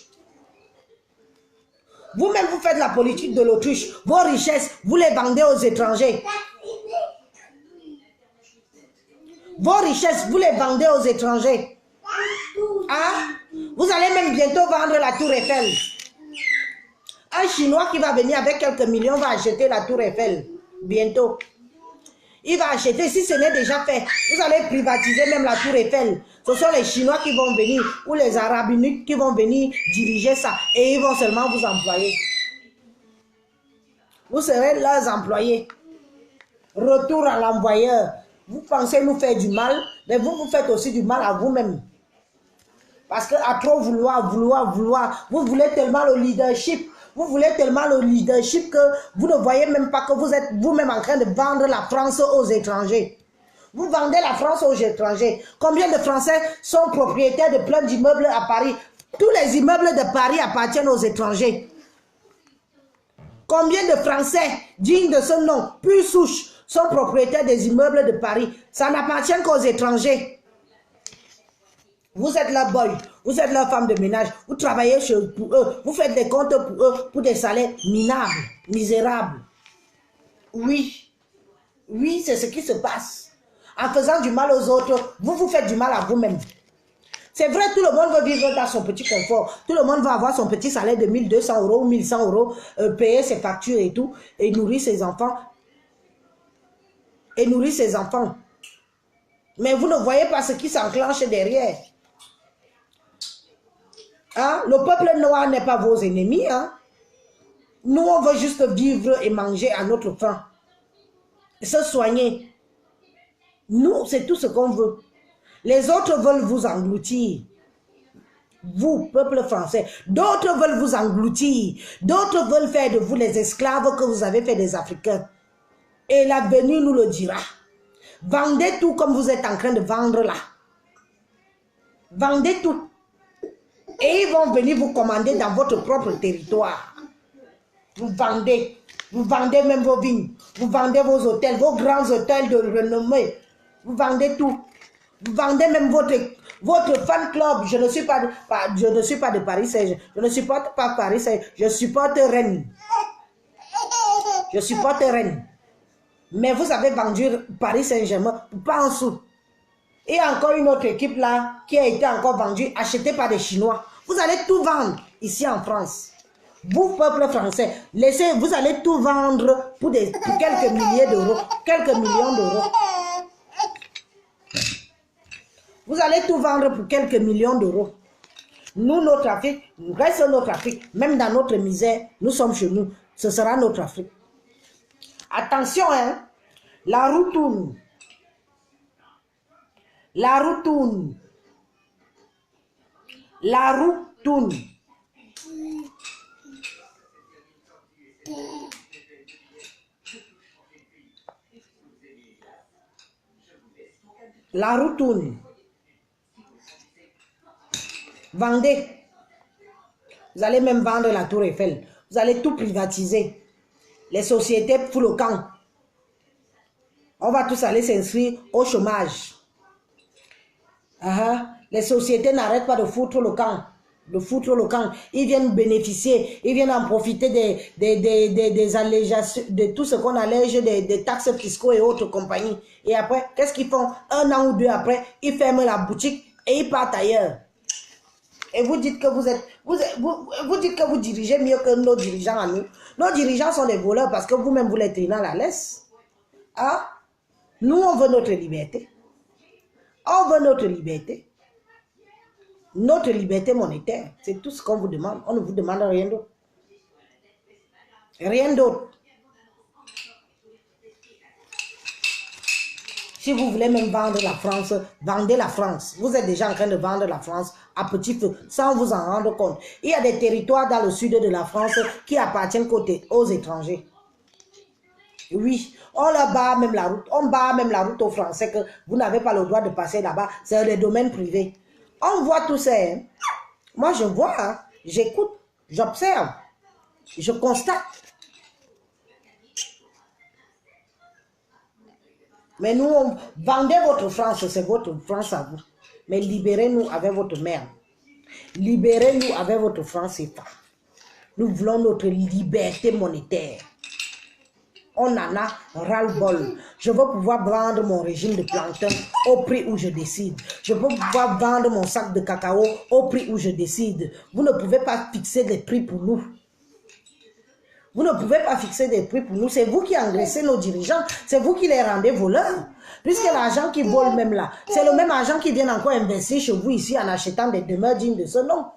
Vous-même, vous faites la politique de l'autruche. Vos richesses, vous les vendez aux étrangers. Vos richesses, vous les vendez aux étrangers. Hein? Vous allez même bientôt vendre la Tour Eiffel. Un Chinois qui va venir avec quelques millions va acheter la Tour Eiffel. Bientôt. Il va acheter, si ce n'est déjà fait. Vous allez privatiser même la Tour Eiffel. Ce sont les Chinois qui vont venir ou les Arabiniques qui vont venir diriger ça. Et ils vont seulement vous employer. Vous serez leurs employés. Retour à l'envoyeur. Vous pensez nous faire du mal, mais vous faites aussi du mal à vous-même. Parce qu'à trop vouloir, vous voulez tellement le leadership. Vous voulez tellement le leadership que vous ne voyez même pas que vous êtes vous-même en train de vendre la France aux étrangers. Vous vendez la France aux étrangers. Combien de Français sont propriétaires de plein d'immeubles à Paris? Tous les immeubles de Paris appartiennent aux étrangers. Combien de Français dignes de ce nom, pure souche, sont propriétaires des immeubles de Paris? Ça n'appartient qu'aux étrangers. Vous êtes leur boy, vous êtes leur femme de ménage, vous travaillez pour eux, vous faites des comptes pour eux, pour des salaires minables, misérables. Oui, oui, c'est ce qui se passe. En faisant du mal aux autres, vous vous faites du mal à vous-même. C'est vrai, tout le monde veut vivre dans son petit confort. Tout le monde va avoir son petit salaire de 1200 € ou 1100 €, payer ses factures et tout, et nourrir ses enfants. Mais vous ne voyez pas ce qui s'enclenche derrière. Hein? Le peuple noir n'est pas vos ennemis. Hein? Nous, on veut juste vivre et manger à notre faim. Se soigner. Nous, c'est tout ce qu'on veut. Les autres veulent vous engloutir. Vous, peuple français. D'autres veulent vous engloutir. D'autres veulent faire de vous les esclaves que vous avez fait des Africains. Et l'avenir nous le dira. Vendez tout comme vous êtes en train de vendre là. Vendez tout. Et ils vont venir vous commander dans votre propre territoire. Vous vendez même vos vignes. Vous vendez vos hôtels, vos grands hôtels de renommée. Vous vendez tout. Vous vendez même votre fan club. Je ne suis pas de Paris Saint-Germain. Je ne supporte pas Paris Saint-Germain. Je supporte Rennes. Je supporte Rennes. Mais vous avez vendu Paris Saint-Germain pour pas un sou. Et encore une autre équipe là qui a été encore vendue, achetée par des Chinois. Vous allez tout vendre ici en France. Vous, peuple français, vous allez tout vendre pour quelques milliers d'euros, quelques millions d'euros. Vous allez tout vendre pour quelques millions d'euros. Nous, notre Afrique, reste notre Afrique. Même dans notre misère, nous sommes chez nous. Ce sera notre Afrique. Attention, hein. La roue tourne. La roue tourne. La roue tourne. La roue tourne. Vendez. Vous allez même vendre la Tour Eiffel. Vous allez tout privatiser. Les sociétés pour le camp. On va tous aller s'inscrire au chômage. Les sociétés n'arrêtent pas de foutre le camp. De foutre le camp. Ils viennent bénéficier, ils viennent en profiter des allégations, de tout ce qu'on allège, des taxes fiscaux et autres compagnies. Et après, qu'est-ce qu'ils font? Un an ou deux après, ils ferment la boutique et ils partent ailleurs. Et vous dites que vous dites que vous dirigez mieux que nos dirigeants à nous. Nos dirigeants sont des voleurs parce que vous-même vous les traînez à la laisse. Ah? Nous, on veut notre liberté. On veut notre liberté. Notre liberté monétaire, c'est tout ce qu'on vous demande. On ne vous demande rien d'autre. Rien d'autre. Si vous voulez même vendre la France, vendez la France. Vous êtes déjà en train de vendre la France à petit feu, sans vous en rendre compte. Il y a des territoires dans le sud de la France qui appartiennent aux étrangers. Oui, on leur barre même la route. On barre même la route aux Français que vous n'avez pas le droit de passer là-bas. C'est des domaines privés. On voit tout ça. Hein. Moi, je vois, hein. J'écoute, j'observe, je constate. Mais nous, vendez votre France, c'est votre France à vous. Mais libérez-nous avec votre merde. Libérez-nous avec votre France CFA. Nous voulons notre liberté monétaire. On en a ras-le-bol. Je veux pouvoir vendre mon régime de plancton au prix où je décide. Je veux pouvoir vendre mon sac de cacao au prix où je décide. Vous ne pouvez pas fixer des prix pour nous. Vous ne pouvez pas fixer des prix pour nous. C'est vous qui engraissez nos dirigeants. C'est vous qui les rendez voleurs. Puisque l'argent qui vole même là, c'est le même argent qui vient encore investir chez vous ici en achetant des demeures dignes de ce nom.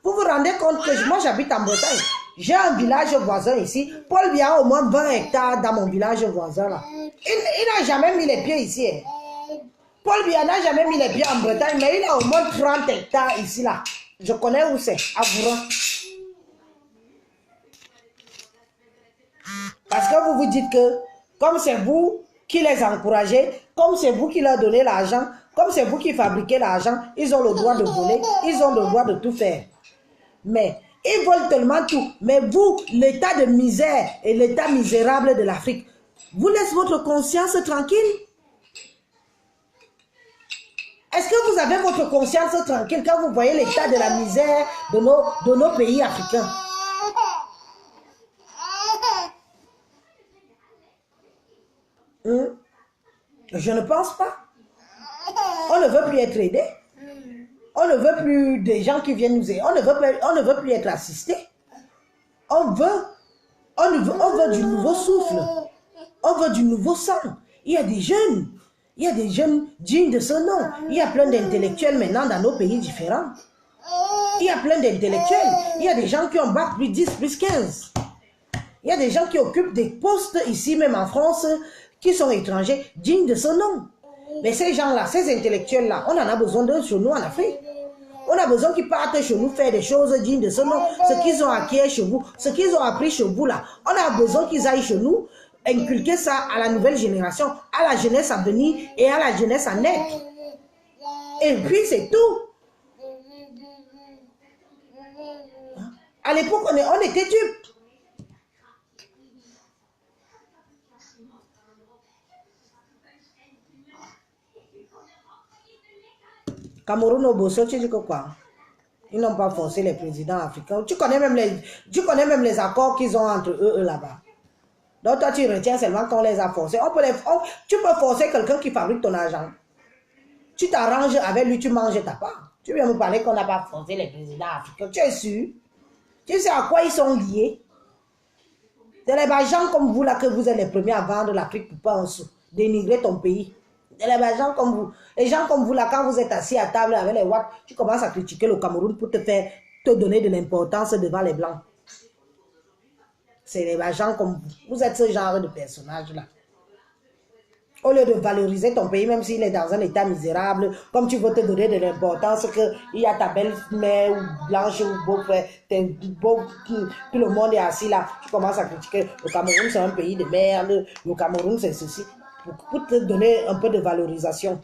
Vous vous rendez compte que moi j'habite en Bretagne. J'ai un village voisin ici. Paul Biya a au moins 20 hectares dans mon village voisin là. Il n'a jamais mis les pieds ici. Hein. Paul Biya n'a jamais mis les pieds en Bretagne, mais il a au moins 30 hectares ici là. Je connais où c'est, à Bouran. Parce que vous vous dites que, comme c'est vous qui les encouragez, comme c'est vous qui leur donnez l'argent, comme c'est vous qui fabriquez l'argent, ils ont le droit de voler, ils ont le droit de tout faire. Mais ils volent tellement tout. Mais vous, l'état de misère et l'état misérable de l'Afrique, vous laissez votre conscience tranquille? Est-ce que vous avez votre conscience tranquille quand vous voyez l'état de la misère de nos pays africains? Je ne pense pas. On ne veut plus être aidé. On ne veut plus des gens qui viennent nous aider. On ne veut plus être assisté. On veut du nouveau souffle. On veut du nouveau sang. Il y a des jeunes. Il y a des jeunes dignes de ce nom. Il y a plein d'intellectuels maintenant dans nos pays différents. Il y a plein d'intellectuels. Il y a des gens qui ont bac plus 10, plus 15. Il y a des gens qui occupent des postes ici, même en France, qui sont étrangers, dignes de ce nom. Mais ces gens-là, ces intellectuels-là, on en a besoin d'eux chez nous en Afrique. On a besoin qu'ils partent chez nous faire des choses dignes de ce nom. Ce qu'ils ont acquis chez vous, ce qu'ils ont appris chez vous là. On a besoin qu'ils aillent chez nous, inculquer ça à la nouvelle génération, à la jeunesse à venir et à la jeunesse à naître. Et puis c'est tout. À l'époque, on était dupes. Cameroun au Bosso, tu dis que quoi? Ils n'ont pas forcé les présidents africains. Tu connais même les accords qu'ils ont entre eux là-bas. Donc toi, tu retiens seulement qu'on les a forcés. Tu peux forcer quelqu'un qui fabrique ton argent. Tu t'arranges avec lui, tu manges ta part. Tu viens me parler qu'on n'a pas forcé les présidents africains. Tu es sûr? Tu sais à quoi ils sont liés? C'est les gens comme vous là que vous êtes les premiers à vendre l'Afrique pour pas un sou. Dénigrer ton pays. Les gens comme vous. Les gens comme vous là, quand vous êtes assis à table avec les watts, tu commences à critiquer le Cameroun pour te donner de l'importance devant les Blancs. C'est les gens comme vous. Vous êtes ce genre de personnage là. Au lieu de valoriser ton pays, même s'il est dans un état misérable, comme tu veux te donner de l'importance qu'il y a ta belle-mère ou blanche ou beau-frère, tout le monde est assis là, tu commences à critiquer. Le Cameroun c'est un pays de merde, le Cameroun c'est ceci. Pour te donner un peu de valorisation.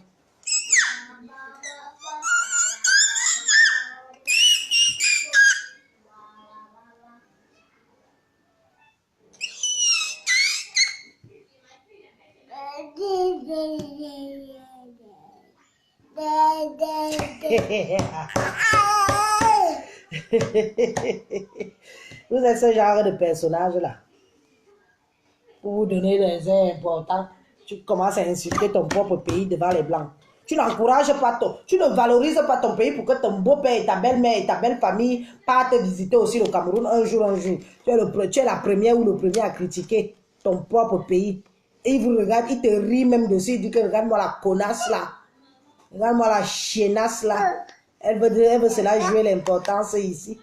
Vous êtes ce genre de personnage-là. Pour vous donner des airs importants, tu commences à insulter ton propre pays devant les Blancs. Tu n'encourages pas tu ne valorises pas ton pays pour que ton beau-père et ta belle-mère et ta belle famille partent visiter aussi le Cameroun un jour. Tu es la première ou le premier à critiquer ton propre pays. Et il vous regarde, il te rit même dessus, il dit que regarde-moi la connasse là. Regarde-moi la chiennasse là. Elle veut cela jouer l'importance ici.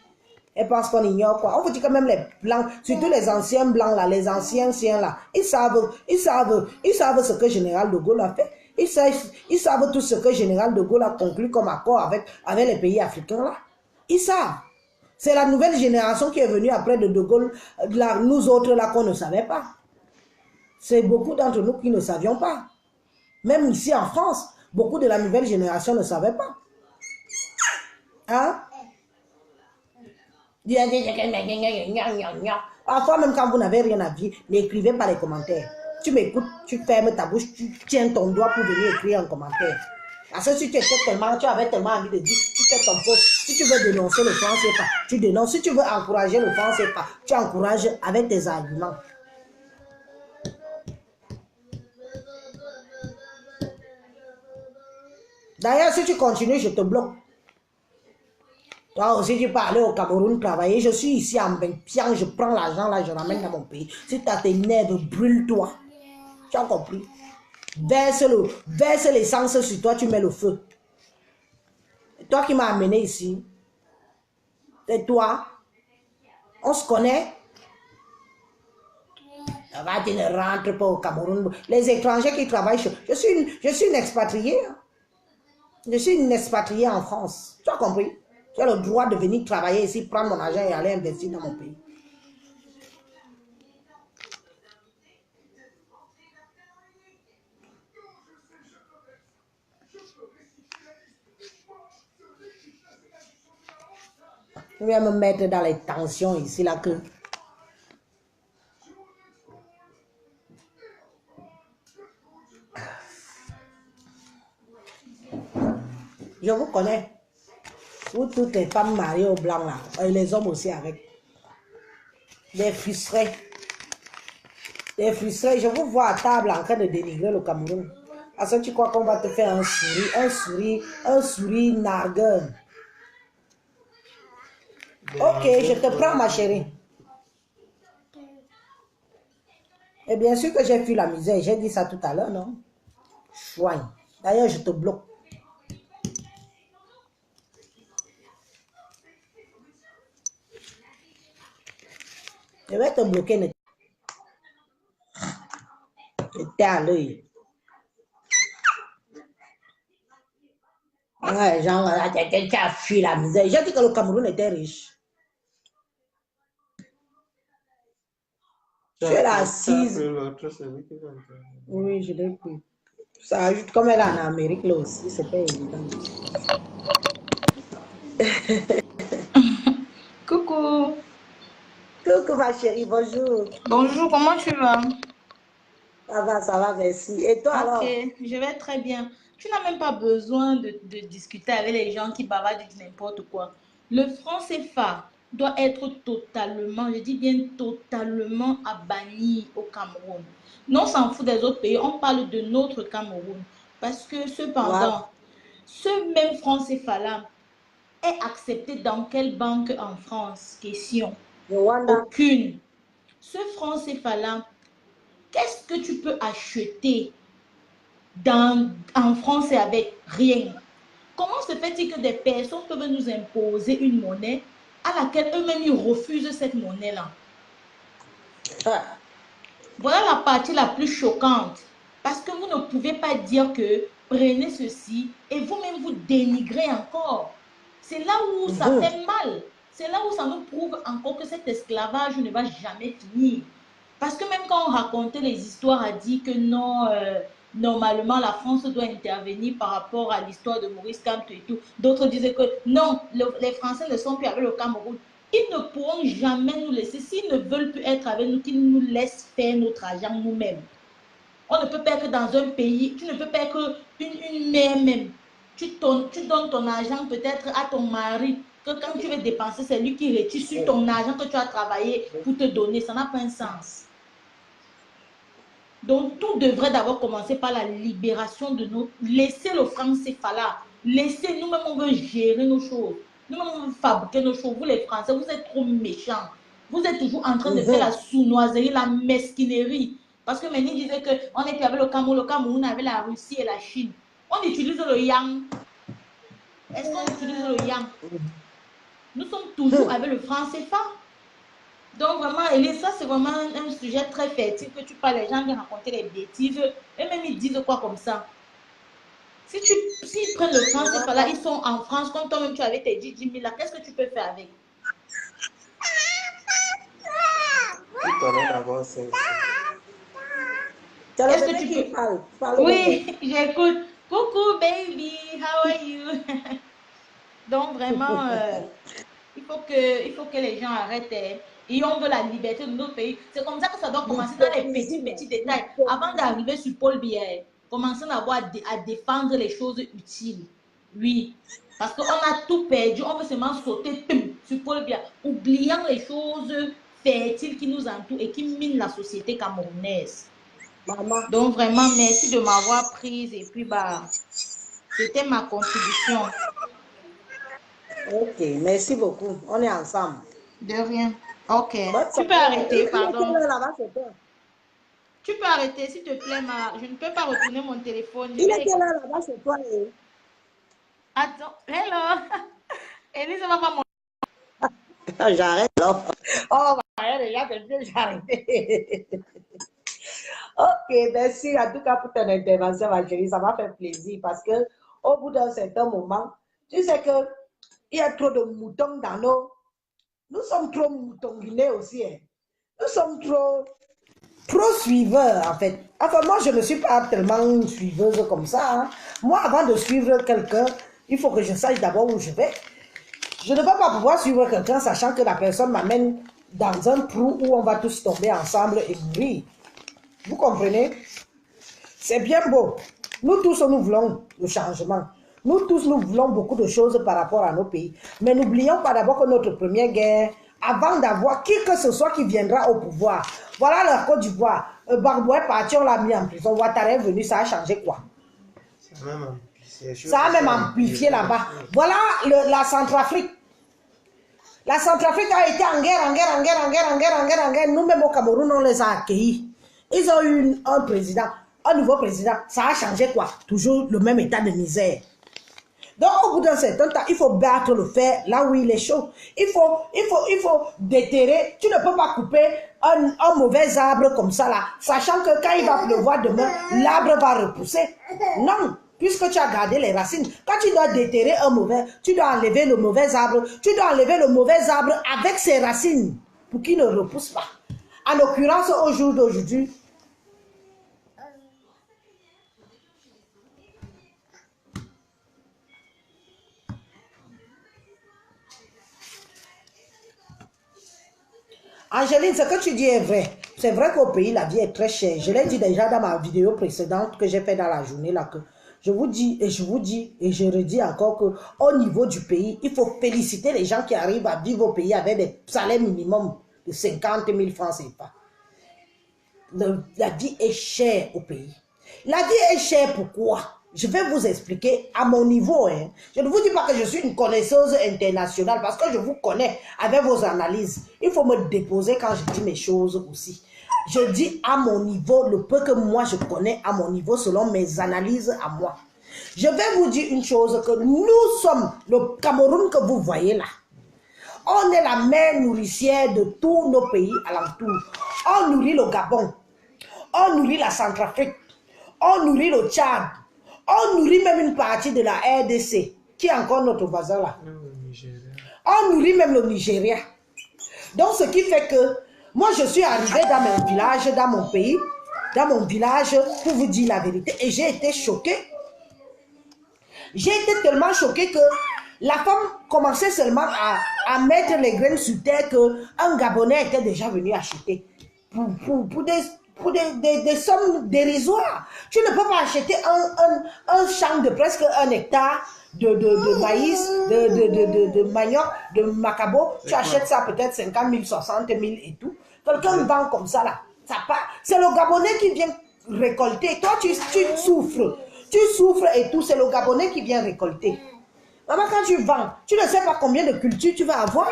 Elle pense qu'on ignore quoi. On vous dit que même les blancs, surtout les anciens blancs là, les anciens là, ils savent ce que Général de Gaulle a fait. Ils savent tout ce que Général de Gaulle a conclu comme accord avec les pays africains là. Ils savent. C'est la nouvelle génération qui est venue après de Gaulle, là, nous autres là qu'on ne savait pas. C'est beaucoup d'entre nous qui ne savions pas. Même ici en France, beaucoup de la nouvelle génération ne savaient pas. Hein? Parfois, même quand vous n'avez rien à dire, n'écrivez pas les commentaires. Tu m'écoutes, tu fermes ta bouche, tu tiens ton doigt pour venir écrire un commentaire. Parce que si tu avais tellement envie de dire, tu fais ton post. Si tu veux dénoncer le franc CFA, tu dénonces. Si tu veux encourager le franc CFA, tu encourages avec tes arguments. D'ailleurs, si tu continues, je te bloque. Toi aussi, tu peux aller au Cameroun travailler. Je suis ici en Bengpiang, je prends l'argent là, je ramène dans mon pays. Si tu as tes nerfs, brûle-toi. Tu as compris? Verse l'essence sur toi, tu mets le feu. Et toi qui m'as amené ici, c'est toi. On se connaît. Tu ne rentres pas au Cameroun. Les étrangers qui travaillent, je suis une expatriée. Je suis une expatriée en France. Tu as compris? J'ai le droit de venir travailler ici, prendre mon argent et aller investir dans mon pays. Je vais me mettre dans les tensions ici, là, que... Je vous connais. Vous toutes les femmes mariées au blanc, là, et les hommes aussi avec. Des frustrés. Des frustrés. Je vous vois à table en train de dénigrer le Cameroun. Parce que tu crois qu'on va te faire un sourire nargueur. Ok, je te prends ma chérie. Et bien sûr que j'ai fui la misère. J'ai dit ça tout à l'heure, non? Chouin. D'ailleurs, je te bloque. Je vais te bloquer. T'es à l'œil. Ouais, genre, tu as fui la misère. J'ai dit que le Cameroun était riche. Tu es assise. Oui, je l'ai pris. Ça ajoute comme elle est en Amérique là aussi, c'est pas évident. Coucou. Coucou ma chérie, bonjour. Bonjour, comment tu vas? Ça va, merci. Et toi alors? Ok, je vais très bien. Tu n'as même pas besoin de discuter avec les gens qui bavardent de n'importe quoi. Le franc CFA doit être totalement, je dis bien totalement banni au Cameroun. Non, on s'en fout des autres pays, on parle de notre Cameroun. Parce que cependant, Wow. ce même franc CFA-là est accepté dans quelle banque en France? Question. Rwanda. Aucune. Ce franc CFA-là, qu'est-ce que tu peux acheter en France avec rien? Comment se fait-il que des personnes peuvent nous imposer une monnaie à laquelle eux-mêmes ils refusent cette monnaie-là? Ah. Voilà la partie la plus choquante. Parce que vous ne pouvez pas dire que prenez ceci et vous-même vous dénigrez encore. C'est là où ça fait mal. C'est là où ça nous prouve encore que cet esclavage ne va jamais finir. Parce que même quand on racontait les histoires, a dit que non, normalement la France doit intervenir par rapport à l'histoire de Maurice Kamto et tout. D'autres disaient que non, les Français ne sont plus avec le Cameroun. Ils ne pourront jamais nous laisser. S'ils ne veulent plus être avec nous, qu'ils nous laissent faire notre argent nous-mêmes. On ne peut pas être dans un pays, tu ne peux pas être une mère même. tu donnes ton argent peut-être à ton mari, que quand tu veux dépenser, c'est lui qui retire sur ton argent que tu as travaillé pour te donner. Ça n'a pas un sens. Donc, tout devrait d'abord commencer par la libération de nos... Laissez le franc CFA là. Laissez, nous-mêmes, on veut gérer nos choses. Nous-mêmes, on veut fabriquer nos choses. Vous, les Français, vous êtes trop méchants. Vous êtes toujours en train de faire la sournoiserie, la mesquinerie. Parce que Méni disait qu'on était avec le Cameroun avec la Russie et la Chine. On utilise le yang. Est-ce qu'on utilise le yang? Nous sommes toujours avec le franc CFA. Donc vraiment, Elise, ça c'est vraiment un sujet très fertile que tu parles, les gens viennent raconter les bêtises, et même ils disent quoi comme ça. S'ils prennent le franc CFA là, ils sont en France, comme toi-même tu avais tes 10 000 là, qu'est-ce que tu peux faire avec? Est-ce que tu peux... Oui, j'écoute. Coucou baby, how are you? Donc vraiment, il faut que les gens arrêtent. Et on veut la liberté de notre pays. C'est comme ça que ça doit commencer dans les petits détails. Avant d'arriver sur Paul Biya, commençons d'abord à défendre les choses utiles. Oui, parce qu'on a tout perdu. On veut seulement sauter sur Paul Biya, oubliant les choses fertiles qui nous entourent et qui minent la société camerounaise. Donc vraiment, merci de m'avoir prise. Et puis, c'était ma contribution. Ok, merci beaucoup. On est ensemble. De rien. Ok. Tu peux arrêter, pardon. Tu peux arrêter, s'il te plaît, je ne peux pas retourner mon téléphone. Il est quelle heure là-bas, c'est toi? Attends, hello. Elise, va pas mon... J'arrête là. Oh, déjà, j'arrête. Ok, merci en tout cas pour ton intervention, ma chérie. Ça m'a fait plaisir parce que au bout d'un certain moment, tu sais que il y a trop de moutons dans nos... Nous sommes trop moutonguinés aussi. Hein. Nous sommes trop suiveurs, en fait. Enfin, moi, je ne suis pas tellement suiveuse comme ça. Hein. Moi, avant de suivre quelqu'un, il faut que je sache d'abord où je vais. Je ne vais pas pouvoir suivre quelqu'un sachant que la personne m'amène dans un trou où on va tous tomber ensemble et mourir. Vous comprenez? C'est bien beau. Nous tous, nous voulons le changement. Nous tous, nous voulons beaucoup de choses par rapport à nos pays. Mais n'oublions pas d'abord que notre première guerre, avant d'avoir qui que ce soit qui viendra au pouvoir, voilà la Côte d'Ivoire, Gbagbo est parti, on l'a mis en prison, Ouattara est venu, ça a changé quoi? Ça a même amplifié là-bas. Voilà la Centrafrique. La Centrafrique a été en guerre. Nous-mêmes au Cameroun, on les a accueillis. Ils ont eu un président, un nouveau président. Ça a changé quoi? Toujours le même état de misère. Donc, au bout d'un certain temps, il faut battre le fer là où il est chaud. Il faut déterrer. Tu ne peux pas couper un mauvais arbre comme ça là, sachant que quand il va pleuvoir demain, l'arbre va repousser. Non, puisque tu as gardé les racines. Quand tu dois déterrer un mauvais, tu dois enlever le mauvais arbre. Tu dois enlever le mauvais arbre avec ses racines pour qu'il ne repousse pas. En l'occurrence, au jour d'aujourd'hui, Angéline, ce que tu dis est vrai. C'est vrai qu'au pays, la vie est très chère. Je l'ai dit déjà dans ma vidéo précédente que j'ai fait dans la journée là, que je vous dis et je redis encore qu'au niveau du pays, il faut féliciter les gens qui arrivent à vivre au pays avec des salaires minimum de 50 000 francs CFA. La vie est chère au pays. La vie est chère pourquoi? Je vais vous expliquer à mon niveau. Hein. Je ne vous dis pas que je suis une connaisseuse internationale parce que je vous connais avec vos analyses. Il faut me déposer quand je dis mes choses aussi. Je dis à mon niveau, le peu que moi je connais à mon niveau selon mes analyses à moi. Je vais vous dire une chose, que nous sommes le Cameroun que vous voyez là. On est la mère nourricière de tous nos pays alentours. On nourrit le Gabon, on nourrit la Centrafrique, on nourrit le Tchad. On nourrit même une partie de la RDC, qui est encore notre voisin là. On nourrit même le Nigeria. Donc, ce qui fait que moi, je suis arrivée dans mon village, dans mon pays, dans mon village, pour vous dire la vérité, et j'ai été choquée. J'ai été tellement choquée que la femme commençait seulement à mettre les graines sur terre qu'un Gabonais était déjà venu acheter. pour des sommes dérisoires. Tu ne peux pas acheter un champ de presque 1 hectare de maïs, de manioc, de macabo. Tu achètes ça peut-être 50 000, 60 000 et tout. Quelqu'un vend comme ça là. C'est le Gabonais qui vient récolter. Toi, tu souffres. Tu souffres et tout. C'est le Gabonais qui vient récolter. Maman, quand tu vends, tu ne sais pas combien de cultures tu vas avoir.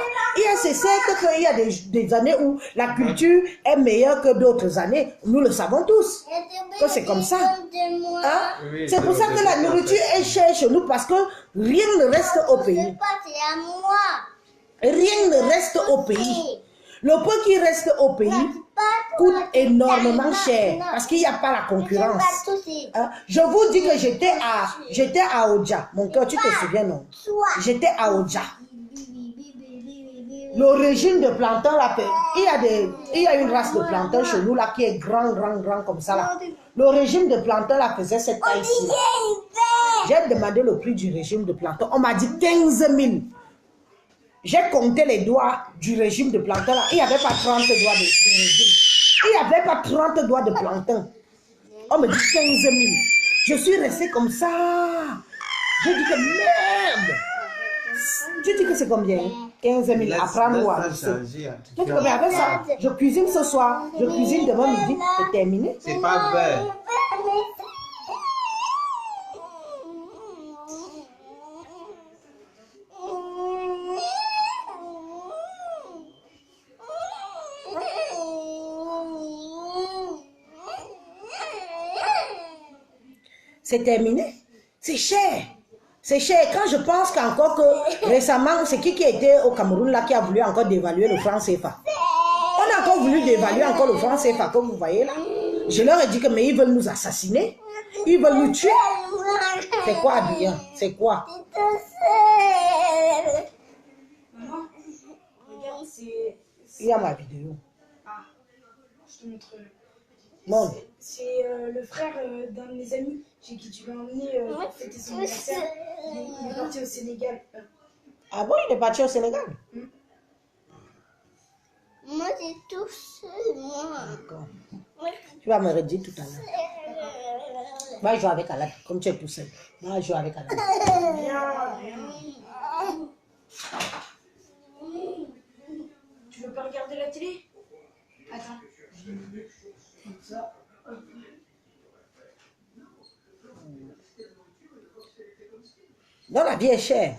C'est certes qu'il y a des années où la culture est meilleure que d'autres années. Nous le savons tous. Que c'est comme ça. Hein? Oui, c'est pour ça que la nourriture est chère chez nous parce que rien ne reste au pays. Rien ne reste au pays. Le peu qui reste au pays coûte énormément cher parce qu'il n'y a pas la concurrence. Hein? Je vous dis que j'étais à Oja. Mon cœur, tu te souviens, non? J'étais à Oja. Le régime de plantain, là, il y a une race de plantain chez nous là, qui est grand comme ça. Là. Le régime de plantain là, faisait cette taille-ci. J'ai demandé le prix du régime de plantain. On m'a dit 15 000. J'ai compté les doigts du régime de plantain là. Il n'y avait pas 30 doigts de régime. Il n'y avait pas 30 doigts de plantain. On me dit 15 000. Je suis restée comme ça. J'ai dit que merde. Tu dis que c'est combien? 15 000. Apprends-nous à avec ça, je cuisine ce soir. Je cuisine demain midi. C'est terminé. C'est pas vrai. C'est terminé. C'est cher. C'est cher. Quand je pense qu'encore que récemment, c'est qui était au Cameroun là qui a voulu encore dévaluer le franc CFA. On a encore voulu dévaluer encore le franc CFA, comme vous voyez là. Je leur ai dit que mais ils veulent nous assassiner. Ils veulent nous tuer. C'est quoi, Adrien? C'est quoi? Maman, regarde, c'est... Il y a ma vidéo. Ah, je te montre. Non. C'est le frère d'un de mes amis chez qui tu m'as emmené pour fêter son anniversaire. Il est parti au Sénégal. Ah bon, il est parti au Sénégal? Moi, j'ai tout seul, moi. D'accord. Tu vas me redire tout à l'heure. Va jouer avec Alak, comme tu es tout seul. Va jouer avec Alak. Tu veux pas regarder la télé? Attends. Comme ça. Non, la vie est chère.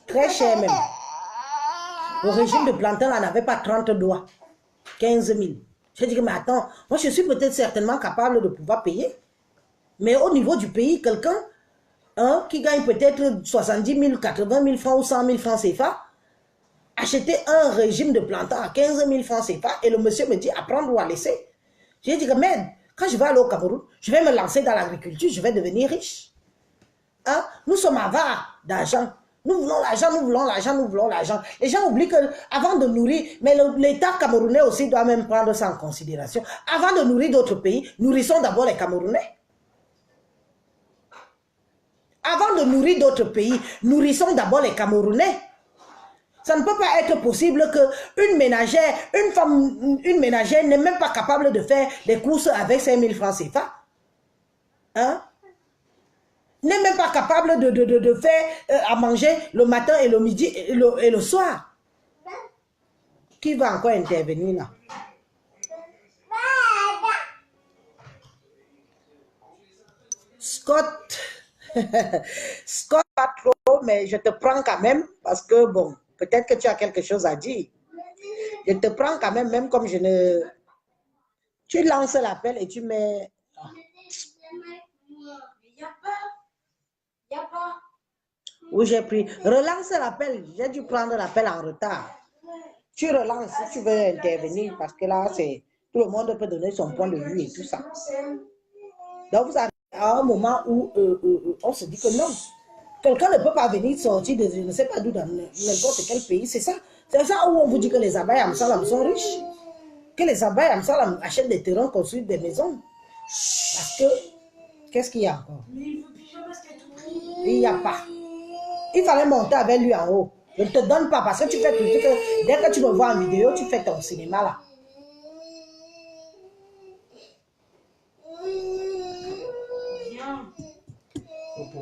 Très chère même. Le régime de plantain là n'avait pas 30 doigts. 15 000. J'ai dit que, mais attends, moi je suis peut-être certainement capable de pouvoir payer. Mais au niveau du pays, quelqu'un qui gagne peut-être 70 000, 80 000 francs ou 100 000 francs CFA, acheter un régime de plantain à 15 000 francs CFA et le monsieur me dit à prendre ou à laisser. J'ai dit que merde, quand je vais aller au Cameroun, je vais me lancer dans l'agriculture, je vais devenir riche. Hein? Nous sommes avares d'argent. Nous voulons l'argent, nous voulons l'argent, nous voulons l'argent. Les gens oublient qu'avant de nourrir, mais l'État camerounais aussi doit même prendre ça en considération. Avant de nourrir d'autres pays, nourrissons d'abord les Camerounais. Avant de nourrir d'autres pays, nourrissons d'abord les Camerounais. Ça ne peut pas être possible qu'une ménagère, une ménagère n'est même pas capable de faire des courses avec 5 000 francs CFA. Hein? N'est même pas capable de faire à manger le matin et le midi et le soir. Qui va encore intervenir là? Scott. Scott, pas trop, mais je te prends quand même parce que bon, peut-être que tu as quelque chose à dire. Je te prends quand même, même comme je ne... Tu lances l'appel et tu mets... Y a pas. Où j'ai pris. Relance l'appel. J'ai dû prendre l'appel en retard. Tu relances si tu veux intervenir parce que là, c'est tout le monde peut donner son point de vue et tout ça. Donc, vous avez à un moment où on se dit que non. Quelqu'un ne peut pas venir sortir de je ne sais pas d'où dans n'importe quel pays. C'est ça. C'est ça où on vous dit que les Abaye Amsalam sont riches. Que les Abaye Amsalam achètent des terrains, construisent des maisons. Parce que, qu'est-ce qu'il y a encore? Il n'y a pas. Il fallait monter avec lui en haut. Je ne te donne pas parce que tu fais tout que dès que tu me vois en vidéo, tu fais ton cinéma là.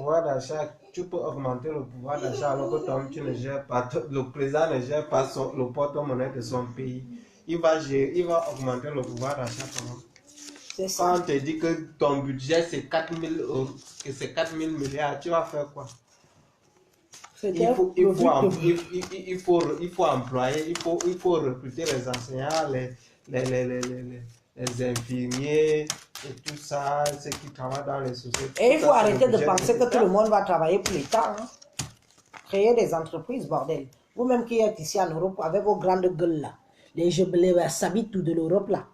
pouvoir d'achat, tu peux augmenter le pouvoir d'achat alors que toi, tu ne gères pas, le président ne gère pas le porte-monnaie de son pays. Il va augmenter le pouvoir d'achat comment? C'est ça. Quand on te dit que ton budget c'est 4 000 euros, que c'est 4 000 milliards, tu vas faire quoi? Il faut employer, il faut recruter les enseignants, les infirmiers et tout ça, ceux qui travaillent dans les sociétés. Et il faut arrêter de penser que tout le monde va travailler pour l'État. Hein. Créer des entreprises, bordel. Vous-même qui êtes ici en Europe avec vos grandes gueules là, les bassabites de l'Europe là,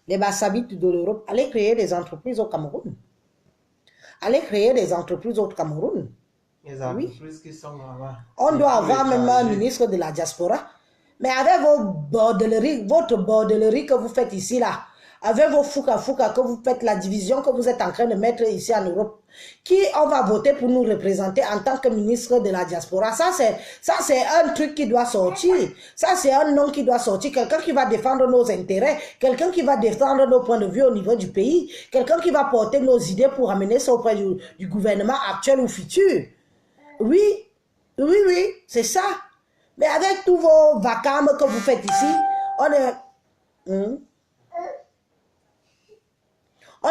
les bassabites de l'Europe, allez créer des entreprises au Cameroun. Allez créer des entreprises au Cameroun. Les entreprises qui sont là-bas. On doit avoir même un ministre de la diaspora. Mais avec vos bordelleries, votre bordellerie que vous faites ici là, avec vos fouca que vous faites, la division que vous êtes en train de mettre ici en Europe, qui on va voter pour nous représenter en tant que ministre de la diaspora? Ça c'est un truc qui doit sortir. Ça c'est un nom qui doit sortir. Quelqu'un qui va défendre nos intérêts, quelqu'un qui va défendre nos points de vue au niveau du pays, quelqu'un qui va porter nos idées pour amener ça auprès du gouvernement actuel ou futur. Oui, c'est ça. Mais avec tous vos vacarmes que vous faites ici, on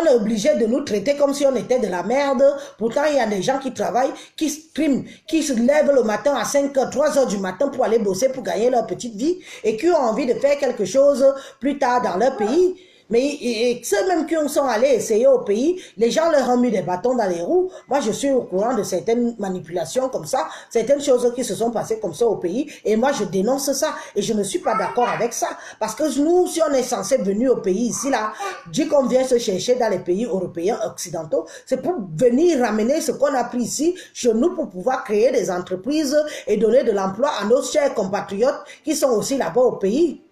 est obligé de nous traiter comme si on était de la merde. Pourtant, il y a des gens qui travaillent, qui streament, qui se lèvent le matin à 5h, 3h du matin pour aller bosser, pour gagner leur petite vie et qui ont envie de faire quelque chose plus tard dans leur pays. Mais ceux même qui sont allés essayer au pays, les gens leur ont mis des bâtons dans les roues. Moi, je suis au courant de certaines manipulations comme ça, certaines choses qui se sont passées comme ça au pays. Et moi, je dénonce ça. Et je ne suis pas d'accord avec ça. Parce que nous, si on est censé venir au pays ici, là, dit qu'on vient se chercher dans les pays européens, occidentaux, c'est pour venir ramener ce qu'on a pris ici chez nous pour pouvoir créer des entreprises et donner de l'emploi à nos chers compatriotes qui sont aussi là-bas au pays.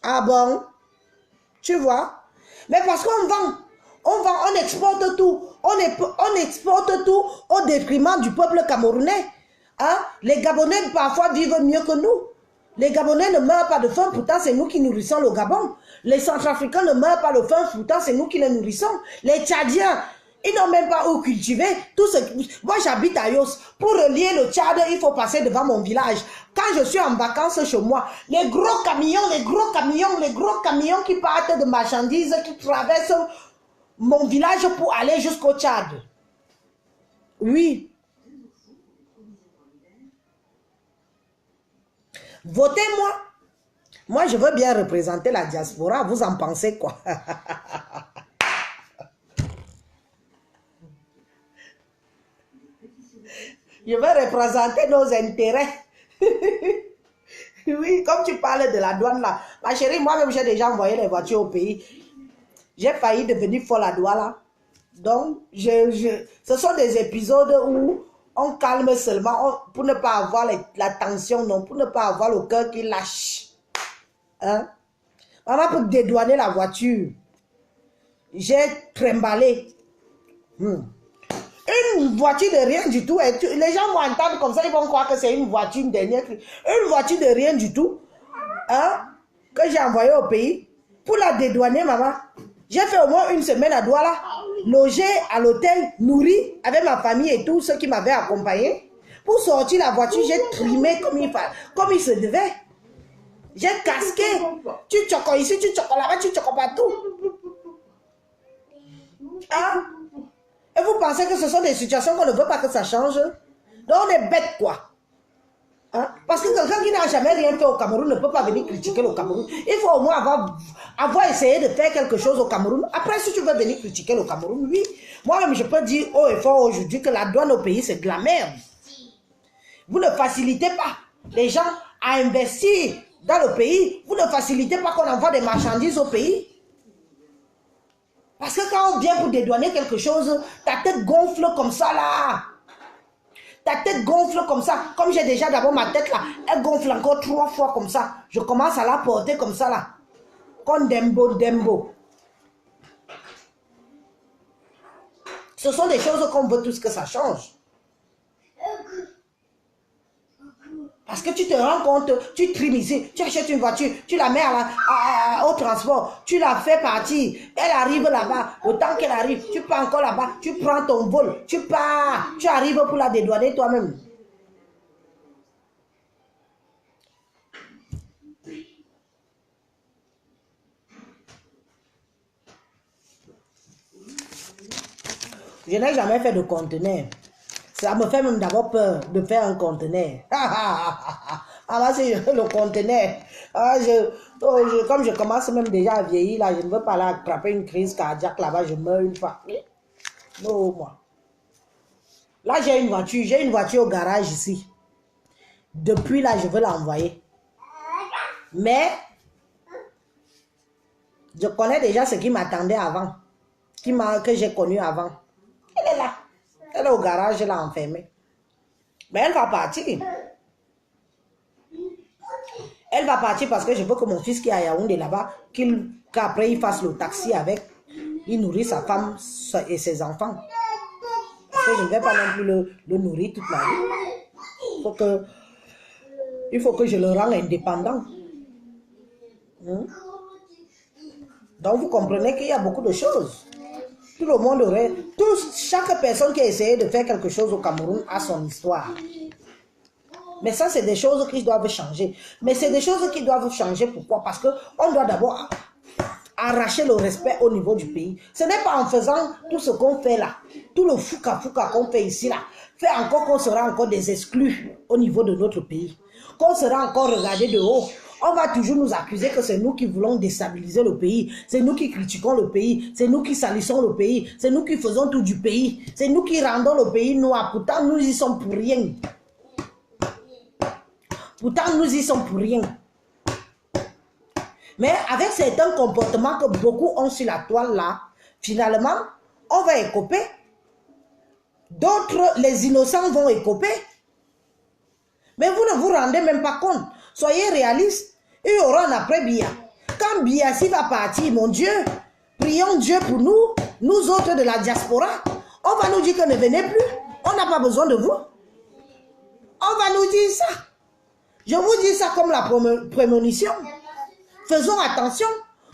Ah bon? Tu vois? Mais parce qu'on vend, on exporte tout. On exporte tout au détriment du peuple camerounais. Hein? Les Gabonais parfois vivent mieux que nous. Les Gabonais ne meurent pas de faim, pourtant c'est nous qui nourrissons le Gabon. Les Centrafricains ne meurent pas de faim, pourtant c'est nous qui les nourrissons. Les Tchadiens, ils n'ont même pas où cultiver. Moi j'habite à Yos. Pour relier le Tchad, il faut passer devant mon village. Quand je suis en vacances chez moi, les gros camions qui partent de marchandises, qui traversent mon village pour aller jusqu'au Tchad. Oui. Votez-moi. Moi, je veux bien représenter la diaspora. Vous en pensez quoi? Je veux représenter nos intérêts. Oui, comme tu parles de la douane là. Ma chérie, moi-même, j'ai déjà envoyé les voitures au pays. J'ai failli devenir folle à douane là. Donc, ce sont des épisodes où on calme seulement pour ne pas avoir la tension, non, pour ne pas avoir le cœur qui lâche. Hein? Maman, pour dédouaner la voiture, j'ai trimballé. Une voiture de rien du tout. Les gens vont entendre comme ça, ils vont croire que c'est une voiture, une dernière. Une voiture de rien du tout, hein, que j'ai envoyée au pays pour la dédouaner, maman. J'ai fait au moins une semaine à Douala, logé à l'hôtel, nourri avec ma famille et tous ceux qui m'avaient accompagné. Pour sortir la voiture, j'ai trimé comme il se devait. J'ai casqué. Tu choques ici, tu choques là-bas, tu choques partout. Hein? Et vous pensez que ce sont des situations qu'on ne veut pas que ça change? Donc on est bête quoi. Hein? Parce que quelqu'un qui n'a jamais rien fait au Cameroun ne peut pas venir critiquer le Cameroun. Il faut au moins avoir essayé de faire quelque chose au Cameroun. Après, si tu veux venir critiquer le Cameroun, oui. Moi-même, je peux dire haut et fort aujourd'hui que la douane au pays, c'est de la merde. Vous ne facilitez pas les gens à investir dans le pays. Vous ne facilitez pas qu'on envoie des marchandises au pays. Parce que quand on vient pour dédouaner quelque chose, ta tête gonfle comme ça là. Ta tête gonfle comme ça. Comme j'ai déjà d'abord ma tête là, elle gonfle encore 3 fois comme ça. Je commence à la porter comme ça là. Comme Dembo. Ce sont des choses qu'on veut tous que ça change. Parce que tu te rends compte, tu trimes ici, tu achètes une voiture, tu la mets au transport, tu la fais partir, elle arrive là-bas, le temps qu'elle arrive, tu pars encore là-bas, tu prends ton vol, tu pars, tu arrives pour la dédouaner toi-même. Je n'ai jamais fait de conteneur. Ça me fait même d'abord peur de faire un conteneur. Ah là, c'est le conteneur. Comme je commence même déjà à vieillir, là, je ne veux pas là, attraper une crise cardiaque là-bas, je meurs une fois. Non, moi. Là, j'ai une voiture au garage ici. Depuis là, je veux l'envoyer. Mais, je connais déjà ce qui m'attendait avant, que j'ai connu avant. Elle est là. Elle est au garage, elle l'a enfermée. Mais elle va partir. Elle va partir parce que je veux que mon fils qui est à Yaoundé là-bas, qu'après il fasse le taxi avec, il nourrit sa femme et ses enfants. Parce que je ne vais pas non plus le nourrir toute la vie. Il faut que je le rende indépendant. Donc vous comprenez qu'il y a beaucoup de choses. Tout le monde aurait... Chaque personne qui a essayé de faire quelque chose au Cameroun a son histoire. Mais ça, c'est des choses qui doivent changer. Mais c'est des choses qui doivent changer. Pourquoi? Parce qu'on doit d'abord arracher le respect au niveau du pays. Ce n'est pas en faisant tout ce qu'on fait là, tout le fouca-fouca qu'on fait ici là, fait encore qu'on sera encore des exclus au niveau de notre pays. Qu'on sera encore regardé de haut. On va toujours nous accuser que c'est nous qui voulons déstabiliser le pays. C'est nous qui critiquons le pays. C'est nous qui salissons le pays. C'est nous qui faisons tout du pays. C'est nous qui rendons le pays noir. Pourtant, nous y sommes pour rien. Pourtant, nous y sommes pour rien. Mais avec certains comportements que beaucoup ont sur la toile là, finalement, on va écoper. D'autres, les innocents vont écoper. Mais vous ne vous rendez même pas compte. Soyez réalistes. Il y aura un après Biya. Quand Biassi va partir, mon Dieu, prions Dieu pour nous, nous autres de la diaspora. On va nous dire que ne venez plus. On n'a pas besoin de vous. On va nous dire ça. Je vous dis ça comme la prémonition. Faisons attention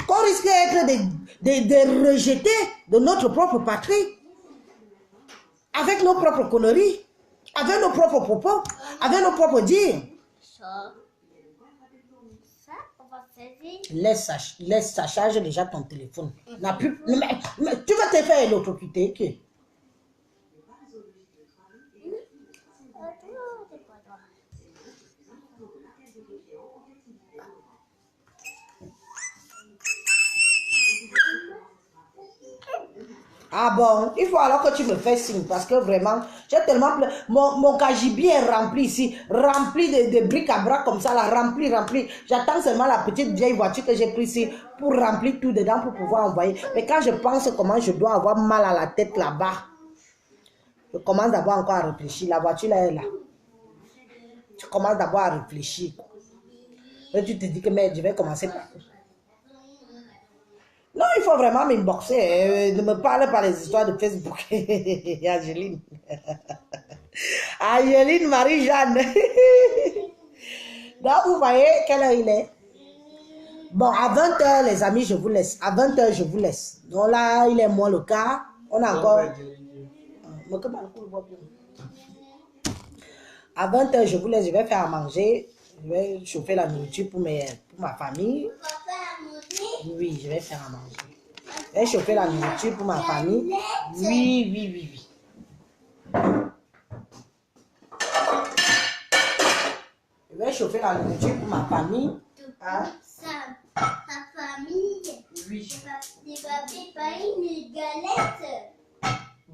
qu'on risque d'être des rejetés de notre propre patrie. Avec nos propres conneries. Avec nos propres propos. Avec nos propres dires. Laisse ça, charge déjà ton téléphone. Mais tu vas te faire électrocuter. Ah bon, il faut alors que tu me fais signe parce que vraiment, j'ai tellement plein. Mon cagibi est rempli ici, rempli de bric-à-brac comme ça, là, rempli. J'attends seulement la petite vieille voiture que j'ai prise ici pour remplir tout dedans pour pouvoir envoyer. Mais quand je pense comment je dois avoir mal à la tête là-bas, je commence d'abord encore à réfléchir. La voiture là est là. Tu commences d'abord à réfléchir. Et tu te dis que merde, je vais commencer par... Non, il faut vraiment m'inboxer. Ne me parle pas des histoires de Facebook. Angeline. Angeline Marie-Jeanne. Donc, vous voyez quelle heure il est? Bon, à 20h, les amis, je vous laisse. À 20h, je vous laisse. Donc là, il est moins le cas. On a encore... À 20h, je vous laisse. Je vais faire à manger. Je vais chauffer la nourriture pour ma famille. Oui, je vais faire à manger. Je vais chauffer la nourriture pour ma famille. Oui. Je vais chauffer la nourriture pour ma famille. Hein? Ta famille. Oui. Tu vas préparer une galette.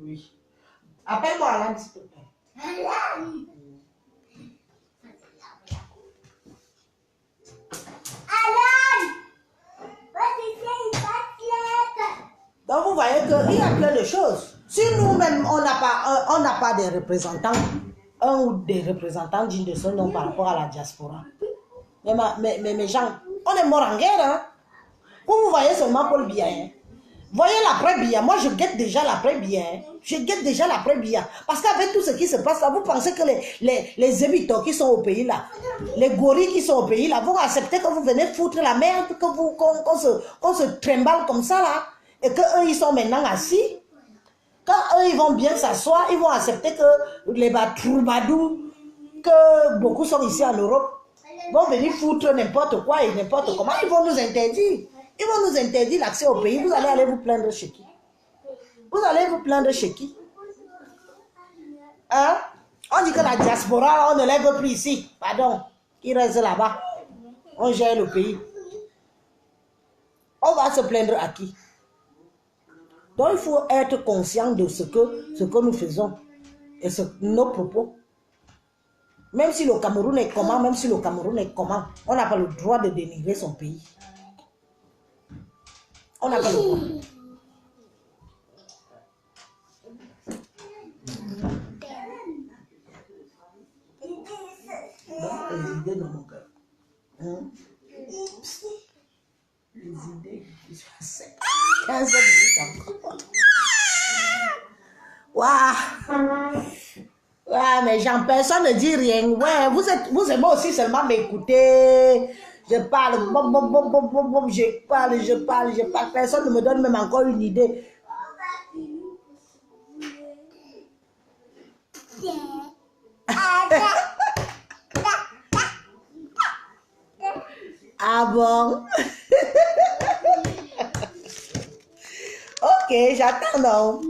Oui. Appelle-moi Alan, s'il te plaît. Alan. Alan. Donc vous voyez qu'il y a plein de choses. Si nous-mêmes, on n'a pas des représentants, un ou des représentants dignes de son nom par rapport à la diaspora. Mais mes gens, on est mort en guerre. Hein? Vous voyez seulement Paul Biya. Hein? Voyez l'après-billard. Moi, je guette déjà l'après-billard. Hein. Je guette déjà l'après-billard. Parce qu'avec tout ce qui se passe là, vous pensez que les ébitants qui sont au pays là, les gorilles qui sont au pays là, vont accepter que vous venez foutre la merde, qu'on se trimballe comme ça là, et qu'eux, ils sont maintenant assis. Quand eux, ils vont bien s'asseoir, ils vont accepter que les troubadours, que beaucoup sont ici en Europe, vont venir foutre n'importe quoi et n'importe comment. Ils vont nous interdire. Ils vont nous interdire l'accès au pays. Vous allez aller vous plaindre chez qui? Vous allez vous plaindre chez qui? Hein? On dit que la diaspora, on ne lève plus ici. Pardon. Qui reste là-bas? On gère le pays. On va se plaindre à qui? Donc il faut être conscient de ce que nous faisons et nos propos. Même si le Cameroun est comment, on n'a pas le droit de dénigrer son pays. On n'a pas le droit. Les idées dans mon cœur. Hein? Les idées, je suis à 5. 15 minutes encore. Waouh! Ouais, mais Jean, personne ne dit rien. Ouais, vous aimez aussi seulement m'écouter. Je parle, je parle. Personne ne me donne même encore une idée. Ah bon? Ok, j'attends donc.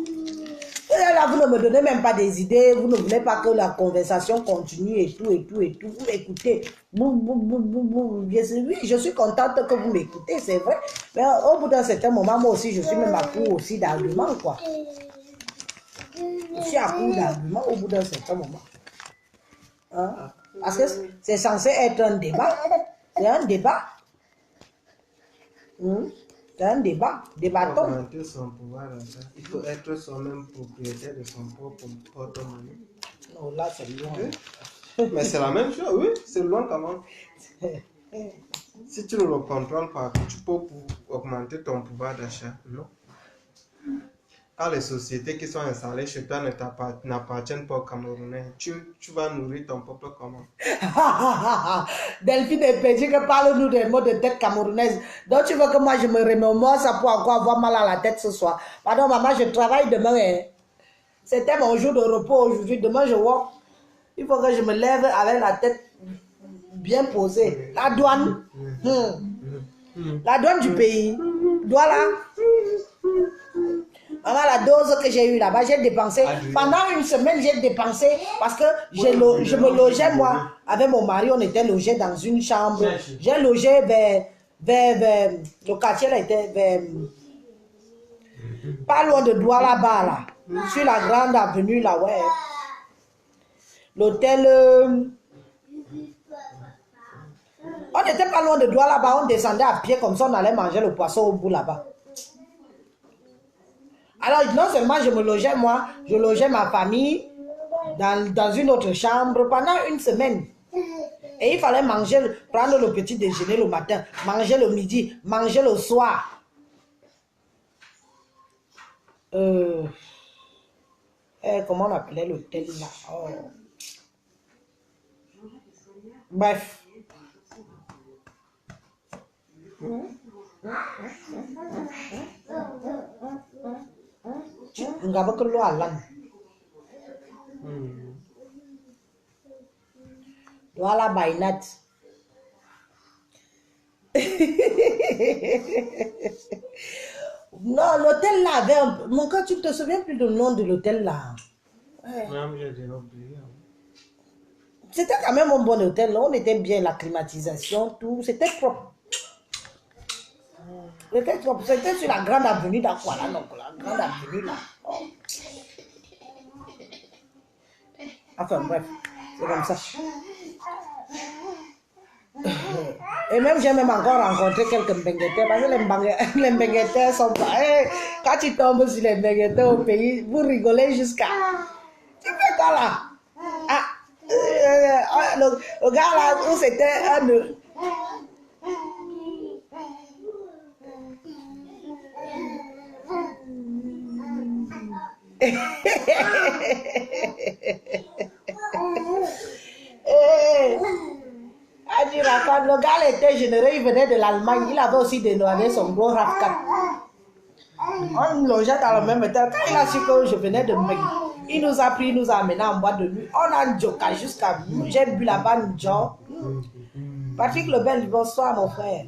Là, vous ne me donnez même pas des idées, vous ne voulez pas que la conversation continue et tout. Vous m'écoutez. Oui, je suis contente que vous m'écoutez, c'est vrai. Mais au bout d'un certain moment, moi aussi, je suis même à court aussi d'arguments, quoi. Je suis à court d'arguments au bout d'un certain moment. Hein? Parce que c'est censé être un débat. C'est un débat. C'est un débat. Débattons. Augmenter son pouvoir d'achat. Il faut être soi-même propriétaire de son propre porte-monnaie. Non, là, c'est loin. Mais c'est la même chose, oui. C'est loin quand même. Si tu ne le contrôles pas, tu peux augmenter ton pouvoir d'achat. Non. Quand les sociétés qui sont installées chez toi n'appartiennent pas aux Camerounais, tu vas nourrir ton peuple comment? Delphine est pédique, parle-nous des mots de tête camerounaise. Donc tu veux que moi je me remémore ça pour encore avoir mal à la tête ce soir? Pardon maman, je travaille demain. Hein. C'était mon jour de repos aujourd'hui. Demain je vois. Il faut que je me lève avec la tête bien posée. La douane. La douane du pays. Voilà. Maman, la dose que j'ai eue là-bas, j'ai dépensé. Pendant une semaine, j'ai dépensé parce que je me logeais, moi, avec mon mari, on était logés dans une chambre. J'ai logé vers le quartier là était vers, pas loin de Douala là-bas, là, sur la grande avenue là, ouais. L'hôtel. On n'était pas loin de Douala là-bas, on descendait à pied comme ça, on allait manger le poisson au bout là-bas. Alors, non seulement je me logeais, moi, je logeais ma famille dans une autre chambre pendant une semaine. Et il fallait manger, prendre le petit déjeuner le matin, manger le midi, manger le soir. Comment on appelait l'hôtel là? Oh. Bref. Nggak perlu alam. Voilà Bainat. Non, l'hôtel là avait un... Mon gars, tu ne te souviens plus du nom de l'hôtel là? Ouais. C'était quand même un bon hôtel. On était bien, la climatisation, tout. C'était propre. C'était sur la grande avenue d'Aquala, donc la grande avenue là. Oh. Enfin bref, c'est comme ça. Et même j'ai même encore rencontré quelques Mbenguetés, parce que les Mbenguetés sont pas... quand tu tombes sur les Mbenguetés au pays, vous rigolez jusqu'à... Tu fais quoi là? Ah, le gars là, où c'était un... le gars était généreux, il venait de l'Allemagne. Il avait aussi dédouané son gros RAV4. On logeait dans le même hôtel. Quand il a su que je venais de Mbeng, il nous a pris, il nous a amenés en boîte de nuit. On a joké jusqu'à... J'ai bu là-bas une joke. Patrick Lebel, bonsoir mon frère.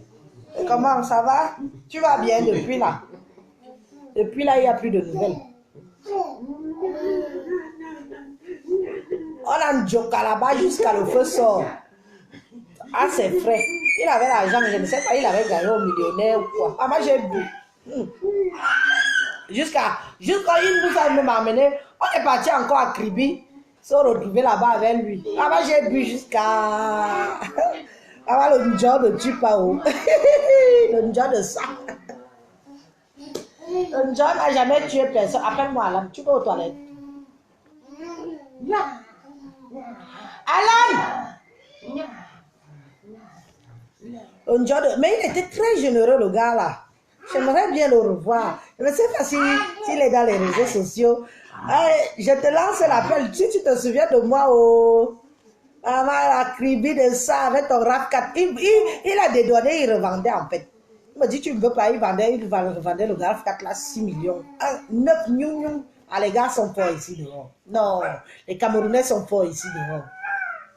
Et comment ça va? Tu vas bien depuis là? Depuis là, il n'y a plus de nouvelles. On a joké là-bas jusqu'à le feu sort. Ah, c'est frais. Il avait l'argent, je ne sais pas, il avait gagné au millionnaire ou quoi. Ah, moi j'ai bu. Jusqu'à il nous a même amené. On est parti encore à Kribi. Se retrouver là-bas avec lui. Ah, moi j'ai bu jusqu'à. Ah, le genre de Tupao. Le genre de ça. Le genre n'a jamais tué personne. Appelle-moi Alan. Tu vas aux toilettes. Alan! Mais il était très généreux, le gars là. J'aimerais bien le revoir. Je ne sais pas s'il est dans les réseaux sociaux. Je te lance l'appel. Si tu te souviens de moi au la Kribi de ça avec ton RAV4. Il a dédouané, il revendait en fait. Il m'a dit tu ne veux pas, il revendait le RAV4 là 6 millions. 9 millions. Ah, les gars sont forts ici dehors. Non, les Camerounais sont forts ici dehors.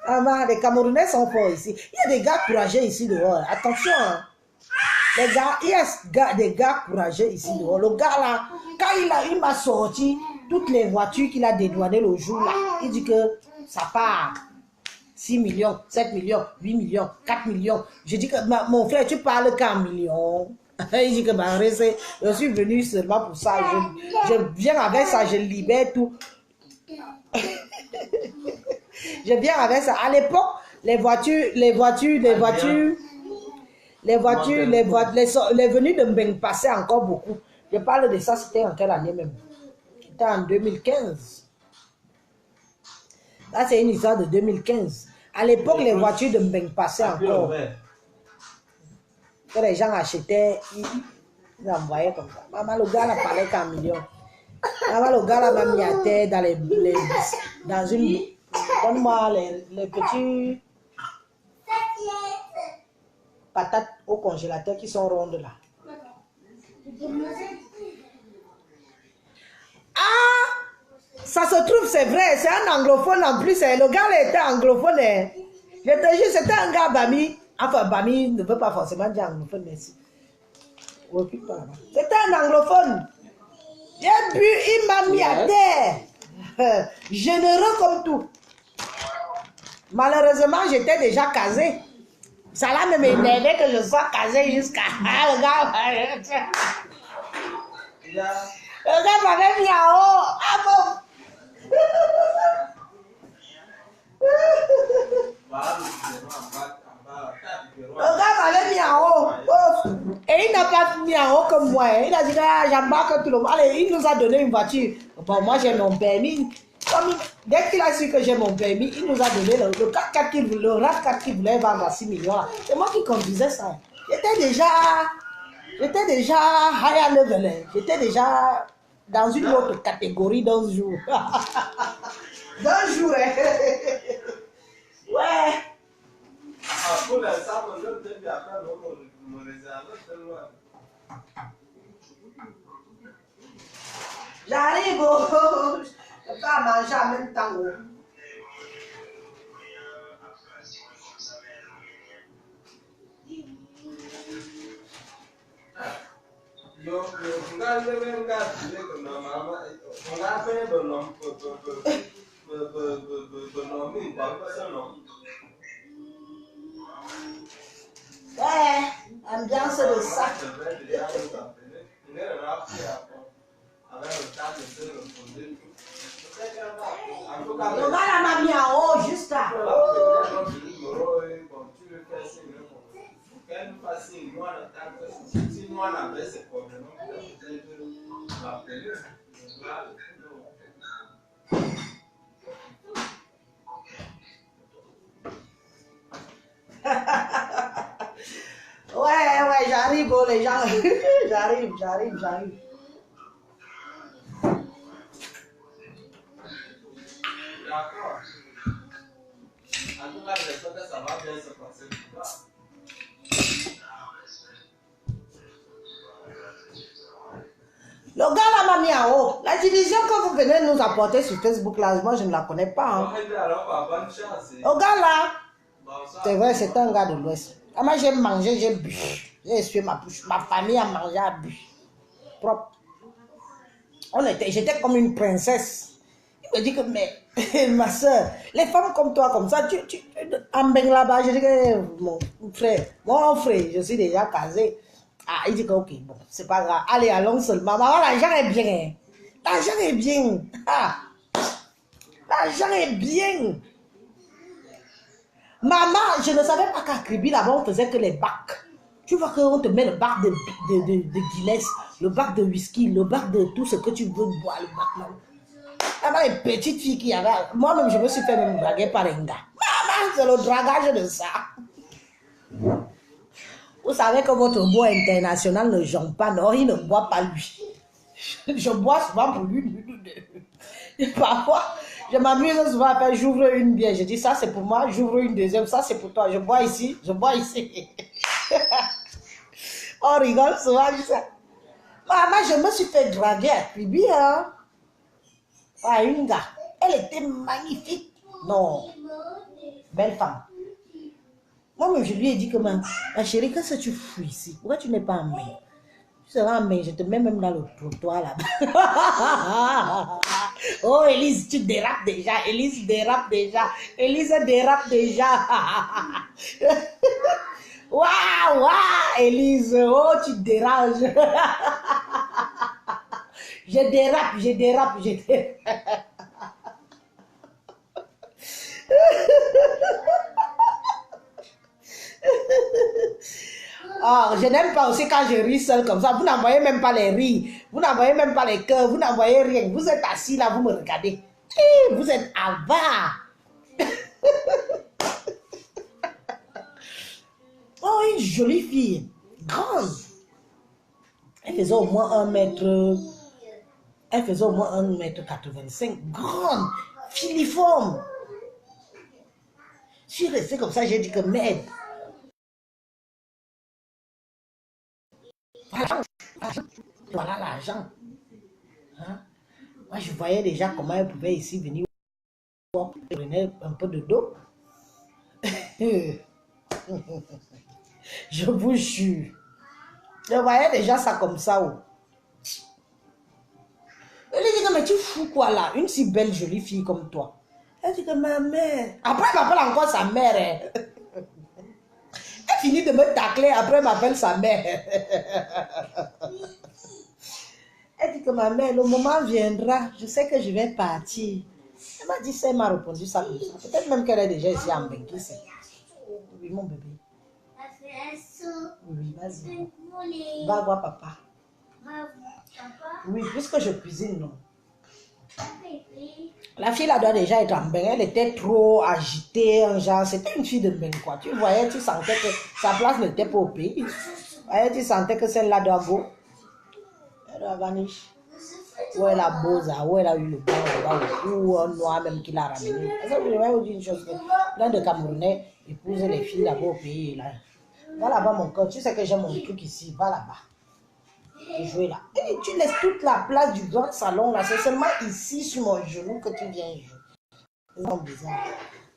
Ah, les Camerounais sont forts ici. Il y a des gars courageux ici dehors. Attention, hein. Les gars, il y a des gars courageux ici dehors. Le gars là, quand il m'a sorti toutes les voitures qu'il a dédouanées le jour là, il dit que ça part. 6 millions, 7 millions, 8 millions, 4 millions. Je dis que mon frère, tu parles qu'en millions. Il dit que je suis venu seulement pour ça. Je viens avec ça, je libère tout. Je viens avec ça. À l'époque, les venues de Mbeng passaient encore beaucoup. Je parle de ça, c'était en quelle année même? C'était en 2015. Là, c'est une histoire de 2015. À l'époque, les voitures de Mbeng passaient encore. Que les gens achetaient, ils envoyaient comme ça. Maman, le gars là parlait qu'en millions. Maman, le gars là m'a mis à terre dans une... Donne-moi les petits patates au congélateur qui sont rondes là. Ah! Ça se trouve, c'est vrai, c'est un anglophone en plus. Le gars là était anglophone. Je te jure, c'était un gars Bami. Enfin, Bami ne veut pas forcément dire anglophone, merci. C'était un anglophone. J'ai bu, il m'a mis à terre. Généreux comme tout. Malheureusement, j'étais déjà casé. Ça là me m'énervait que je sois casé jusqu'à... Le gars m'avait mis en haut. Ah bon? Le gars m'avait mis en haut. Et il n'a pas mis en haut comme moi. Il a dit, j'embarque tout le monde. Allez, il nous a donné une voiture. Bon, moi j'ai mon permis. Dès qu'il a su que j'ai mon permis, il nous a donné le RAV4 qu'il voulait vendre à 6 millions. C'est moi qui conduisais ça. J'étais déjà high level. J'étais déjà dans une autre catégorie d'un jour. D'un jour, ouais. J'arrive, je vais pas manger en même temps. Ouais, ambiance de ça. Le gars là m'a mis en haut jusqu'à... Ouais, j'arrive, les gens. J'arrive. D'accord. En tout cas, j'espère que ça va bien se passer. Le gars là m'a mis en haut. La division que vous venez nous apporter sur Facebook là, moi je ne la connais pas. Hein. Le gars là, c'est vrai, c'est un gars de l'Ouest. Moi j'ai mangé, j'ai bu. J'ai essuyé ma bouche. Ma famille a mangé, a bu. Propre. J'étais comme une princesse. Il me dit que, mais, ma soeur, les femmes comme toi, comme ça, en bain là-bas, je dis que, mon frère, je suis déjà casé. Ah, il dit que, ok, bon, c'est pas grave. Allez, allons seulement. Maman, l'argent est bien. Hein. L'argent est bien. Ah, l'argent est bien. Maman, je ne savais pas qu'à Kribi, là-bas, on faisait que les bacs. Tu vois qu'on te met le bac de Guinness, le bac de whisky, le bac de tout ce que tu veux boire, le bac là. Là-bas, les petites filles qui avaient... Moi-même, je me suis fait même draguer par un gars. Maman, c'est le dragage de ça. Vous savez que votre bois international ne jonge pas, non, il ne boit pas lui. Je bois souvent pour lui. Et parfois, je m'amuse souvent à faire, j'ouvre une bière, je dis ça c'est pour moi, j'ouvre une deuxième, ça c'est pour toi, je bois ici, je bois ici. On rigole souvent, je dis ça. Maman, je me suis fait draguer à Kribi, hein. Ah, une gars, elle était magnifique. Non, belle femme. Moi-même, je lui ai dit que ma chérie, qu'est-ce que tu fous ici? Pourquoi tu n'es pas en main? Tu seras en main, je te mets même dans le trottoir là-bas. Oh, Élise, tu dérapes déjà. Élise dérape déjà. Élise dérape déjà. Waouh, waouh, Élise, oh, tu déranges. Je dérape, je dérape, je dérape. Oh, je n'aime pas aussi quand je ris seul comme ça. Vous n'envoyez même pas les rires. Vous n'envoyez même pas les cœurs. Vous n'envoyez rien. Vous êtes assis là, vous me regardez. Et vous êtes avare. Oh, une jolie fille. Grande. Elle faisait au moins 1 mètre. Elle faisait au moins 1,85 m. Grande. Filiforme. Je suis restée comme ça, j'ai dit que merde. Voilà l'argent. Hein? Moi, je voyais déjà comment elle pouvait ici venir. Elle prenait un peu de dos. Je vous jure. Je voyais déjà ça comme ça. Oh. Elle dit que mais tu fous quoi là? Une si belle jolie fille comme toi. Elle dit que ma mère. Après, elle m'appelle encore sa mère. Hein. Elle finit de me tacler. Après, elle m'appelle sa mère. Elle dit que ma mère, le moment viendra. Je sais que je vais partir. Elle m'a dit ça, elle m'a répondu ça comme ça. Peut-être même qu'elle est déjà ici en bain. Qui sait? Oui, mon bébé. Oui, vas-y. Va voir papa. Oui, puisque je cuisine, non. La fille là doit déjà être en bain. Elle était trop agitée, genre. C'était une fille de bain, quoi. Tu voyais, tu sentais que sa place n'était pas au pays. Tu sentais que celle-là doit go. Elle doit vanish. Où elle a Boza, où elle a eu le bain, ou un noir même qui l'a ramené. Je vais vous dire une chose. Plein de Camerounais épousent les filles là-bas au pays. Là. Va là-bas, mon cœur. Tu sais que j'ai mon truc ici. Va là-bas. Et jouer là. Et tu laisses toute la place du grand salon là. C'est seulement ici sur mon genou que tu viens jouer. C'est bizarre.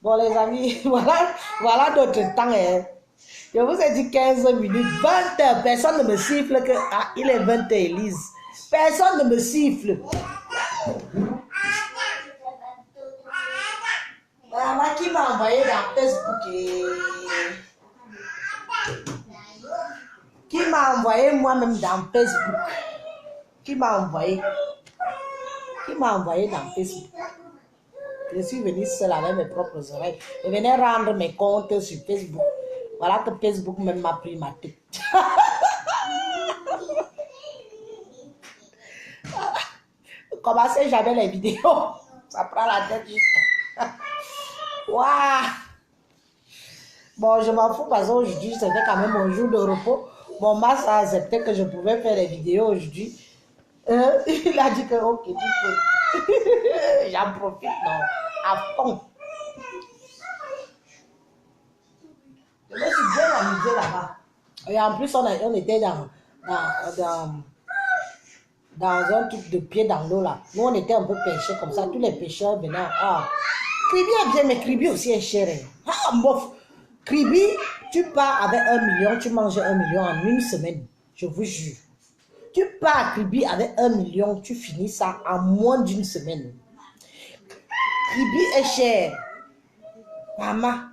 Bon les amis, voilà notre temps. Hein. Je vous ai dit 15 minutes, 20 heures. Personne ne me siffle que il est 20 heures, Élise. Personne ne me siffle. Maman qui m'a envoyé dans Facebook. Qui m'a envoyé moi-même dans Facebook. Qui m'a envoyé dans Facebook. Je suis venue seule avec mes propres oreilles. Je venais rendre mes comptes sur Facebook. Voilà que Facebook même m'a pris ma tête. Commencez jamais les vidéos. Ça prend la tête juste. Waouh! Bon, je m'en fous parce qu'aujourd'hui, c'était quand même mon jour de repos. Mon masse a accepté que je pouvais faire les vidéos aujourd'hui. Il a dit que ok, tu peux. J'en profite, non, à fond. Je me suis bien amusée là-bas. Et en plus, on était dans un truc de pied dans l'eau là. Nous, on était un peu pêchés comme ça. Tous les pêcheurs venaient. Ah, Kribi est bien, mais Kribi aussi est cher. Hein. Ah, bof. Kribi, tu pars avec 1 million, tu manges 1 million en une semaine. Je vous jure. Tu pars à Kribi avec 1 million, tu finis ça en moins d'une semaine. Kribi est cher. Maman.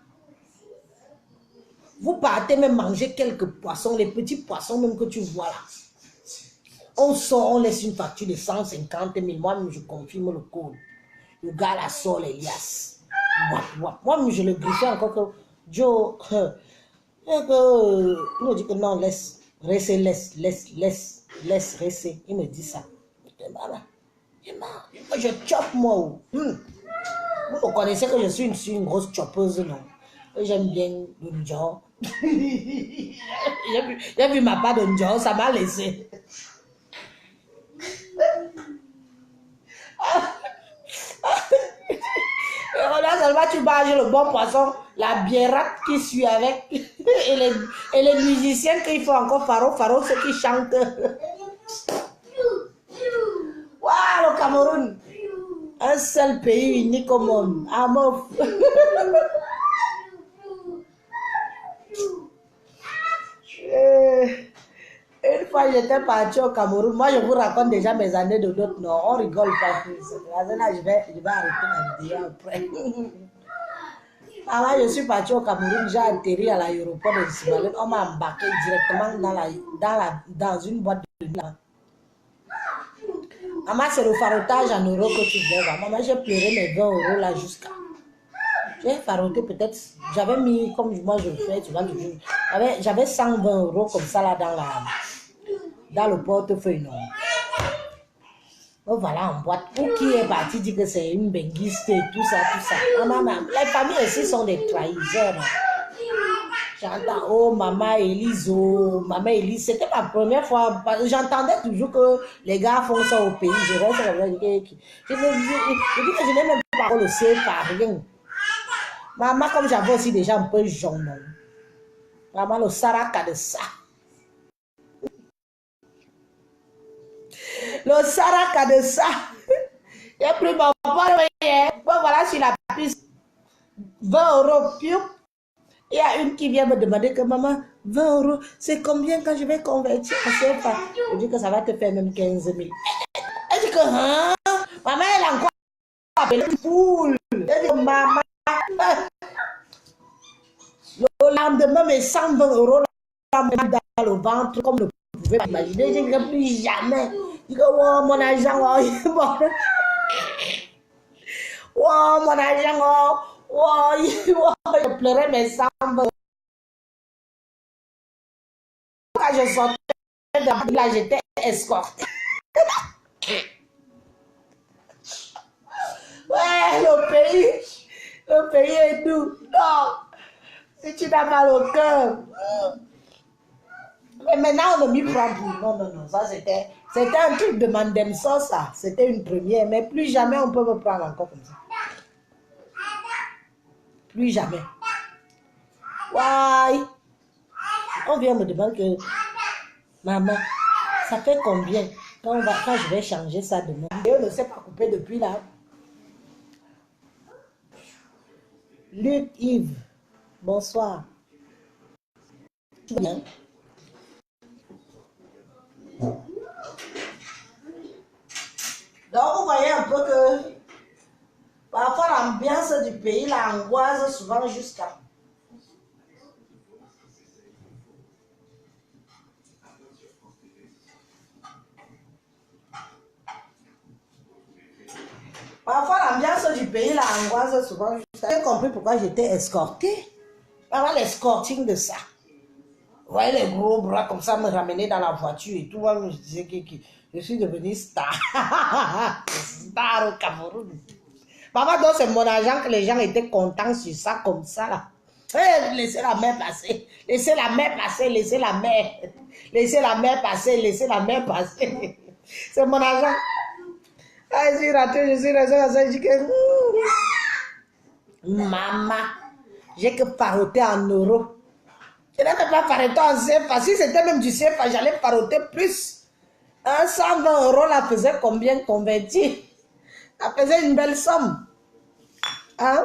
Vous partez même manger quelques poissons, les petits poissons même que tu vois là. On sort, on laisse une facture de 150 000. Moi-même, je confirme le code. Le gars là sort les liasses. Moi-même, je le griffais encore que Joe. Il me dit que non, laisse, rester. Il me dit ça. Je chope moi. Vous connaissez que je suis une grosse choppeuse, non? J'aime bien le Njao. J'ai vu ma part de Njao, ça m'a laissé. Et là seulement tu manges le bon poisson, la biérate qui suit avec, et les musiciens qui font encore faro, ceux qui chantent. Waouh, le Cameroun! Un seul pays unique au monde. Amof. Une fois j'étais parti au Cameroun, moi je vous raconte déjà mes années de d'autres, non, on rigole pas plus. Là, je vais arrêter la vidéo après. Alors, je suis parti au Cameroun, j'ai atterri à l'aéroport de Sibalène, on m'a embarqué directement dans une boîte de nuit. Maman, c'est le farotage en euros que tu vois. Maman, j'ai pleuré mes 20 euros là jusqu'à. J'ai faroté peut-être, j'avais mis, comme moi je le fais, tu vois, j'avais 120 euros comme ça là dans le portefeuille, non. Donc voilà, en boîte. Pour qui est parti dit que c'est une benguiste et tout ça. Maman, les familles aussi sont des trahisseurs. J'entends, oh, maman Élise, c'était ma première fois. J'entendais toujours que les gars font ça au pays. Je reste comme ça, je dis que je n'ai même pas le C par rien. Maman, comme j'avais aussi déjà un peu jaune. Maman, le saraka de ça. Le saraka de ça. J'ai pris mon porte-monnaie. Bon, voilà, sur la piste. 20 euros, piou. Il y a une qui vient me demander que maman, 20 euros, c'est combien quand je vais convertir en CFA? Je dis que ça va te faire même 15 000. Elle dit que, hein? Maman, elle a encore appelé une poule. Elle dit que maman, le lendemain, mes 120 euros dans le ventre, comme vous pouvez imaginer. Je dis que plus jamais. Je dis que, oh, mon argent, oh, il est bon. Oh, mon argent, oh. Oh, je pleurais mes 120 euros. Quand je sortais de là, j'étais escortée. Ouais, le pays est doux. Non, si tu n'as mal au cœur. Mais maintenant, on ne m'y prend plus. Non, ça c'était un truc de Mandemso, ça. C'était une première, mais plus jamais on peut me prendre encore comme ça. Plus jamais. Why? On vient me demander que, maman, ça fait combien quand je vais changer ça demain? Et on ne s'est pas coupé depuis là. Luc Yves, bonsoir. Bien. Donc, vous voyez un peu que parfois l'ambiance du pays l'angoisse souvent jusqu'à. Parfois l'ambiance du pays l'angoisse souvent jusqu'à. J'ai compris pourquoi j'étais escortée. Par l'escorting de ça. Vous voyez les gros bras comme ça me ramener dans la voiture et tout. Moi, je disais que je suis devenue star. Star au Cameroun. Maman, donc c'est mon argent que les gens étaient contents sur ça, comme ça là. Hey, laissez la mer passer. Laissez la mer passer, laissez la mer. Laissez la mer passer, laissez la mer passer. C'est mon argent. Ah, je suis rentrée, je dis que... Maman, j'ai que paroter en euros. Je n'avais pas paroter en CFA. Si c'était même du CFA, j'allais paroter plus. Un 120 € la faisait combien converti? Ça faisait une belle somme. Hein?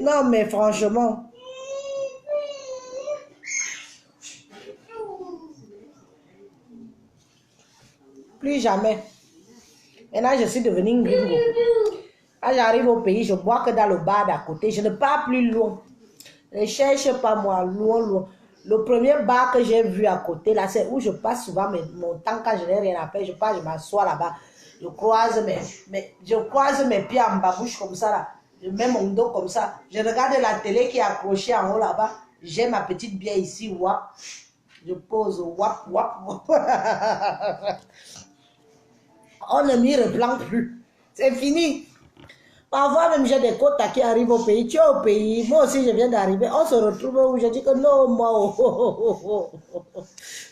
Non, mais franchement. Plus jamais. Maintenant, je suis devenue une gringo. Quand j'arrive au pays, je bois que dans le bar d'à côté. Je ne pars plus loin. Ne cherche pas moi, loin. Le premier bar que j'ai vu à côté, là, c'est où je passe souvent mon temps quand je n'ai rien à faire. Je pars, je m'assois là-bas. Je croise mes pieds en babouche comme ça, là. Je mets mon dos comme ça. Je regarde la télé qui est accrochée en haut là-bas. J'ai ma petite bière ici, wap. Je pose, wap. On ne m'y replante plus. C'est fini. Parfois même j'ai des quotas qui arrivent au pays. Tu es au pays. Moi aussi je viens d'arriver. On se retrouve où je dis que non, moi.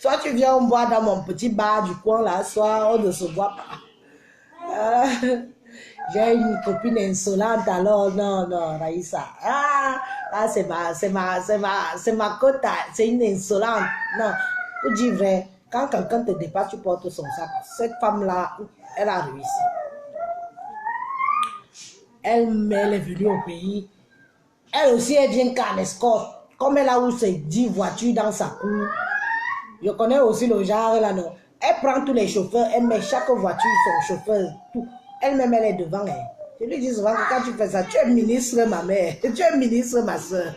Soit tu viens, on boit dans mon petit bar du coin là, soit on ne se voit pas. J'ai une copine insolente alors. Non, Raïssa. C'est ma quota. C'est une insolente. Non, pour dire vrai, quand quelqu'un te dépasse, tu portes son sac. Cette femme-là, elle a réussi. Elle est venue au pays. Elle aussi, elle vient qu'en escorte. Comme elle a eu ses 10 voitures dans sa cour. Je connais aussi le genre là, non. Elle prend tous les chauffeurs, elle met chaque voiture son chauffeur, tout. Elle-même, elle est devant elle. Je lui dis souvent que quand tu fais ça, tu es ministre, ma mère. Tu es ministre, ma soeur.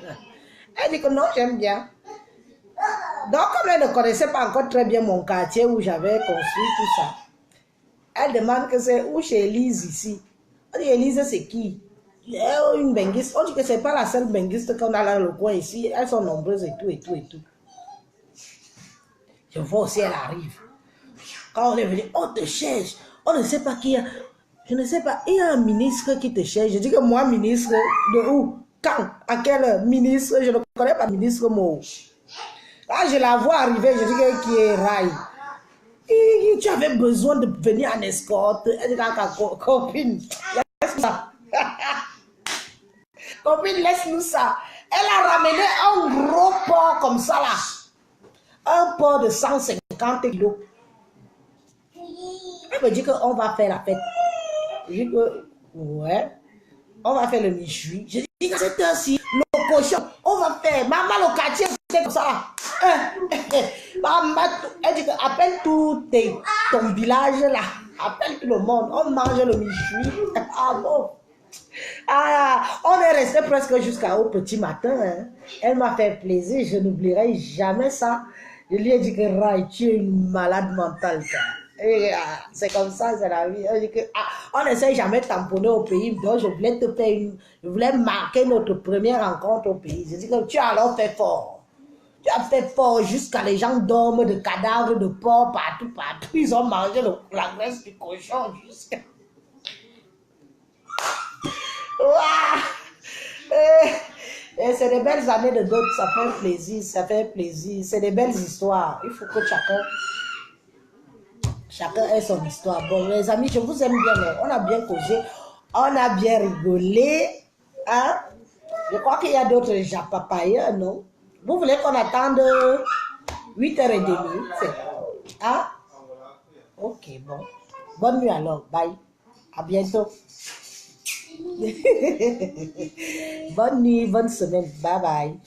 Elle dit que non, j'aime bien. Donc, comme elle ne connaissait pas encore très bien mon quartier où j'avais construit tout ça, elle demande que c'est où chez Elise ici. On dit, Elise, c'est qui? Une benguiste. On dit que c'est pas la seule benguiste qu'on a dans le coin ici. Elles sont nombreuses et tout. Je vois aussi, elle arrive. Quand on est venu, on te cherche. On ne sait pas qui y a. Je ne sais pas. Il y a un ministre qui te cherche. Je dis que moi, ministre, de où? Quand? À quel heure? Ministre? Je ne connais pas ministre mot. Quand je la vois arriver, je dis que qui est Rai. Tu avais besoin de venir en escorte. Elle dit, copine, laisse-nous ça. Copine, laisse-nous ça. Elle a ramené un gros porc comme ça là. Un porc de 150 kilos. Elle me dit qu'on va faire la fête. Je dis que, ouais, on va faire le michoui. Je dis que cette heure-ci, le cochon, on va faire. Maman, le quartier, c'est comme ça. Maman, elle dit que appelle tout ton village là. Appelle tout le monde. On mange le michoui. Ah bon. On est resté presque jusqu'au petit matin. Hein. Elle m'a fait plaisir. Je n'oublierai jamais ça. Je lui ai dit que Rai, tu es une malade mentale. C'est comme ça, c'est la vie. On n'essaie jamais de tamponner au pays. Donc, je voulais marquer notre première rencontre au pays. Je dis que tu as alors fait fort. Tu as fait fort jusqu'à les gens dorment de cadavres de porc partout. Ils ont mangé la graisse du cochon jusqu'à... Et c'est des belles années de dot, ça fait plaisir, c'est des belles histoires. Il faut que chacun ait son histoire. Bon, les amis, je vous aime bien, mais on a bien causé, on a bien rigolé. Hein? Je crois qu'il y a d'autres japapayeurs, non? Vous voulez qu'on attende 8h30? Hein? Ok, bon. Bonne nuit alors, bye. À bientôt. Bonne nuit, bonne semaine. Bye bye.